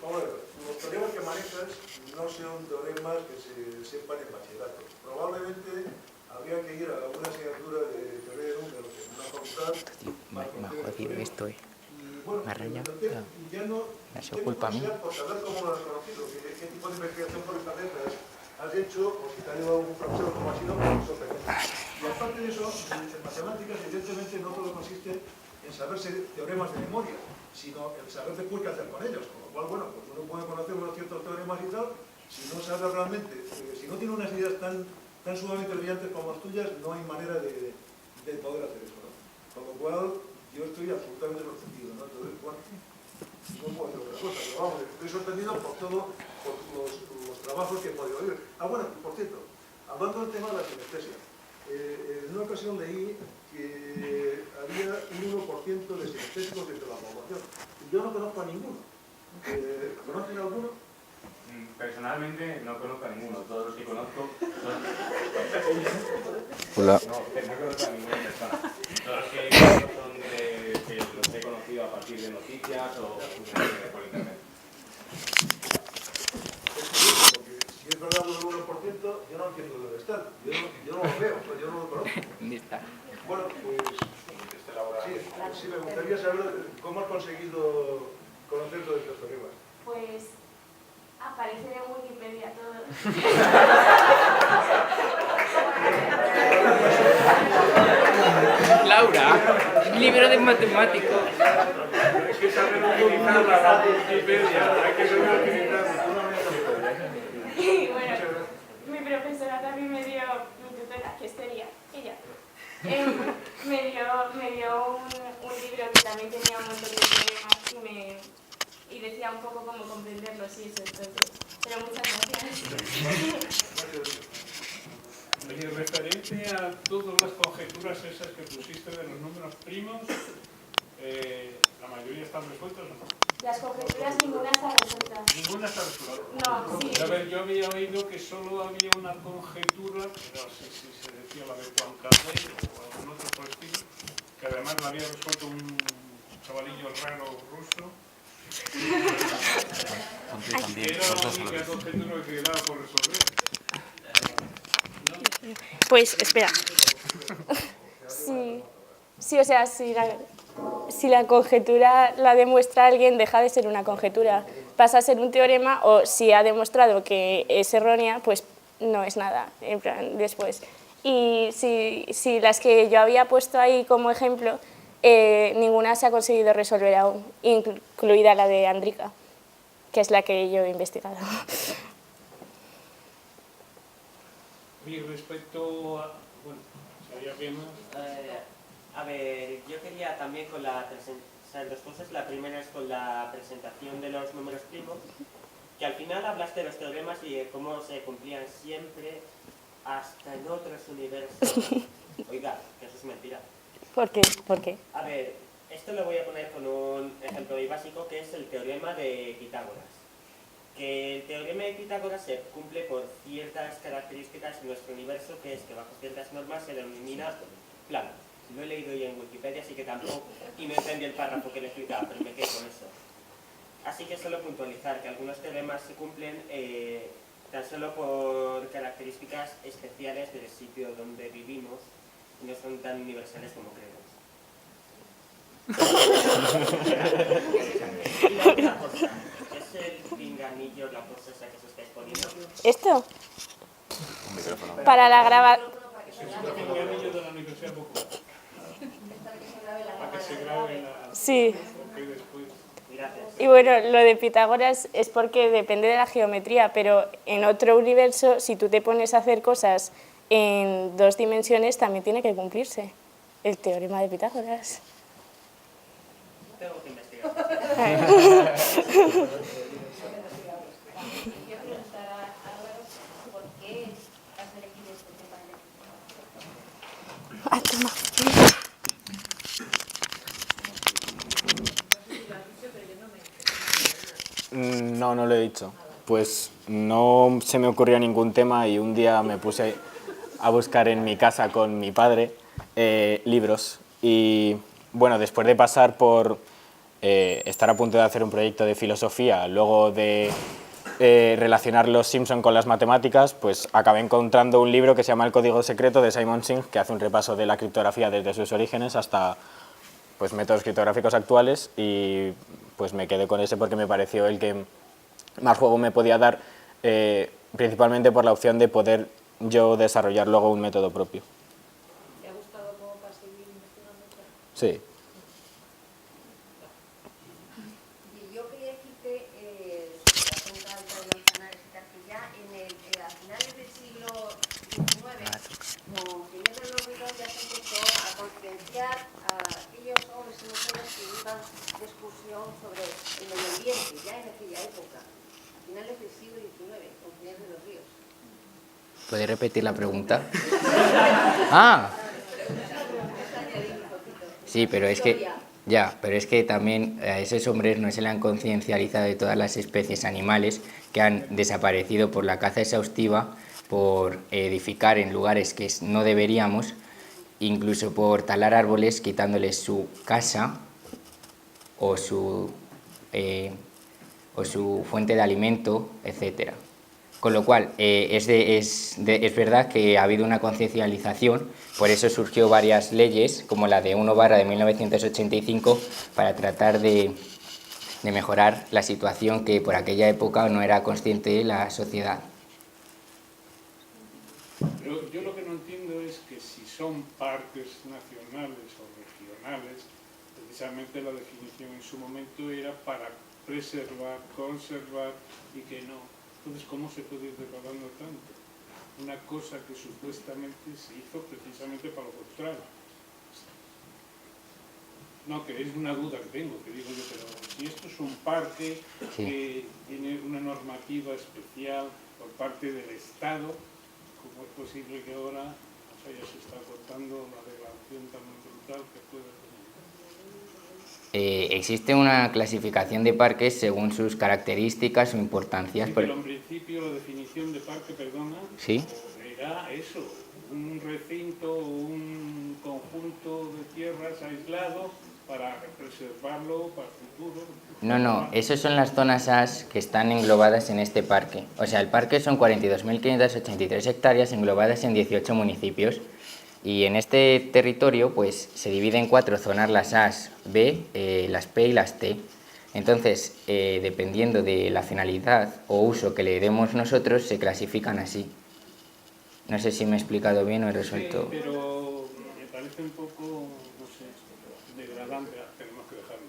vamos a ver, los teoremas que manejas no son teoremas que se sepan en bachillerato. Probablemente habría que ir a alguna asignatura de teoría de números en una facultad. Me ha jodido esto, Y bueno, me ha rayado. ya no Me ha sido culpa mía. por saber cómo lo has conocido, qué tipo de investigación por internet has hecho, o si te ha ayudado algún profesor, como ha sido, pues sorprendente. Y aparte de eso, en matemáticas, evidentemente, no todo consiste en saberse teoremas de memoria, sino el saber después qué hacer con ellos. Con lo cual, bueno, pues uno puede conocer unos ciertos teoremas y tal, si no sabe realmente, si no tiene unas ideas tan sumamente brillantes como las tuyas, no hay manera de poder hacer eso, ¿no? Con lo cual, yo estoy absolutamente sorprendido, ¿no? Entonces, bueno, no puedo decir otra cosa, pero vamos, estoy sorprendido por todo, por los trabajos que he podido oír. Ah, bueno, por cierto, hablando del tema de la sinestesia, en una ocasión leí que había un 1% de sinestésicos entre la población. Yo no conozco a ninguno. ¿Conocen a alguno? Personalmente no conozco a ninguno. Todos los que conozco son... Hola. No conozco a ninguna persona. Todos los que conozco son que los he conocido a partir de noticias o por internet. Si es verdad lo del 1%, yo no entiendo dónde están. Yo no lo veo, pues yo no lo conozco. ¿Dónde está? Bueno, pues sí, me gustaría saber cómo has conseguido conocer todos estos teoremas. Pues aparece en Wikipedia todo. Laura, libro de matemático. Hay que saber utilizar la Wikipedia, hay que saber utilizarla. Y bueno, mi profesora también me dio, mi tutora, que sería ella, me dio un libro que también tenía un montón de teoremas y decía un poco cómo comprenderlos y eso, entonces. Pero muchas gracias. Oye, referente a todas las conjeturas esas que pusiste de los números primos, ¿la mayoría están resueltas o no? Las conjeturas ninguna está resuelta. Ninguna está resuelta. No, sí. A ver, yo había oído que solo había una conjetura, que no sé si se decía la de Juan Carrey o algún otro por el estilo, que además la había resuelto un chavalillo raro ruso. Era la única conjetura que quedaba por resolver. Pues, espera. Sí, o sea, si la conjetura la demuestra alguien, deja de ser una conjetura. Pasa a ser un teorema, o si ha demostrado que es errónea, pues no es nada, en plan, después. Y si las que yo había puesto ahí como ejemplo, ninguna se ha conseguido resolver aún, incluida la de Andrica, que es la que yo he investigado. Y respecto a... bueno, sería bien más... A ver, yo quería también con la presentación, dos cosas. La primera es con la presentación de los números primos, que al final hablaste de los teoremas y de cómo se cumplían siempre hasta en otros universos. Oiga, que eso es mentira. ¿Por qué? ¿Por qué? A ver, esto lo voy a poner con un ejemplo muy básico, que es el teorema de Pitágoras. Que el teorema de Pitágoras se cumple por ciertas características en nuestro universo, que es que bajo ciertas normas se denomina plano. Lo he leído ya en Wikipedia, así que tampoco, y no entendí el párrafo que le explicaba, pero me quedé con eso. Así que solo puntualizar que algunos teoremas se cumplen tan solo por características especiales del sitio donde vivimos y no son tan universales como creemos. Y la otra cosa, es el pinganillo, la cosa esa que os estáis poniendo. ¿Esto? Para la grabación. Es un pinganillo de la Universidad Popular. Para que se grabe la... Sí. Porque después... Y bueno, lo de Pitágoras es porque depende de la geometría, pero en otro universo, si tú te pones a hacer cosas en 2 dimensiones, también tiene que cumplirse el teorema de Pitágoras. Tengo que investigar. Yo preguntar a Álvaro por qué has elegido este tema. No, no lo he dicho. Pues no se me ocurrió ningún tema y un día me puse a buscar en mi casa con mi padre libros. Y bueno, después de pasar por estar a punto de hacer un proyecto de filosofía, luego de relacionar los Simpson con las matemáticas, pues acabé encontrando un libro que se llama El Código Secreto de Simon Singh, que hace un repaso de la criptografía desde sus orígenes hasta pues métodos criptográficos actuales, y pues me quedé con ese porque me pareció el que más juego me podía dar, principalmente por la opción de poder yo desarrollar luego un método propio. ¿Te ha gustado cómo para seguir investigando? Sí. Y yo quería decirte, la cuenta alta de Manzanares y tal, que ya a finales del siglo XIX, con Ginés del Olvido, ya se empezó a concienciar a aquellos hombres y mujeres que iban de excursión sobre el medio ambiente, ya en aquella época, a finales del siglo XIX, con Ginés de los Ríos. ¿Puede repetir la pregunta? ¡Ah! Sí, pero es que... Ya, pero es que también a esos hombres no se le han conciencializado de todas las especies animales que han desaparecido por la caza exhaustiva, por edificar en lugares que no deberíamos, incluso por talar árboles quitándoles su casa o su fuente de alimento, etcétera. Con lo cual, es verdad que ha habido una conciencialización, por eso surgió varias leyes, como la de 1/ de 1985, para tratar de mejorar la situación que por aquella época no era consciente la sociedad. Pero yo lo que no entiendo es que si son parques nacionales o regionales, precisamente la definición en su momento era para preservar, conservar y que no. Entonces, ¿cómo se puede ir degradando tanto? Una cosa que supuestamente se hizo precisamente para lo contrario. No, que es una duda que tengo, que digo yo, pero si esto es un parque que tiene una normativa especial por parte del Estado, ¿cómo es posible que ahora ya se está cortando la regulación tan brutal que puede tener? Existe una clasificación de parques según sus características o importancias. Sí, pero en principio la definición de parque, perdona, ¿sí? Era eso, un recinto o un conjunto de tierras aislado para preservarlo para el futuro. No, esas son las zonas AS que están englobadas en este parque. O sea, el parque son 42.583 hectáreas englobadas en 18 municipios. Y en este territorio pues se divide en 4 zonas, las AS, B, las P y las T. Entonces, dependiendo de la finalidad o uso que le demos nosotros, se clasifican así. No sé si me he explicado bien o he resuelto. Sí, pero me parece un poco, no sé, degradante. Tenemos que dejarlo.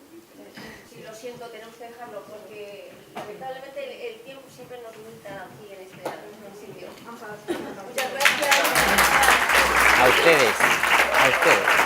Sí, lo siento, tenemos que dejarlo porque lamentablemente el tiempo siempre nos limita aquí en este sitio. Muchas gracias. A ustedes.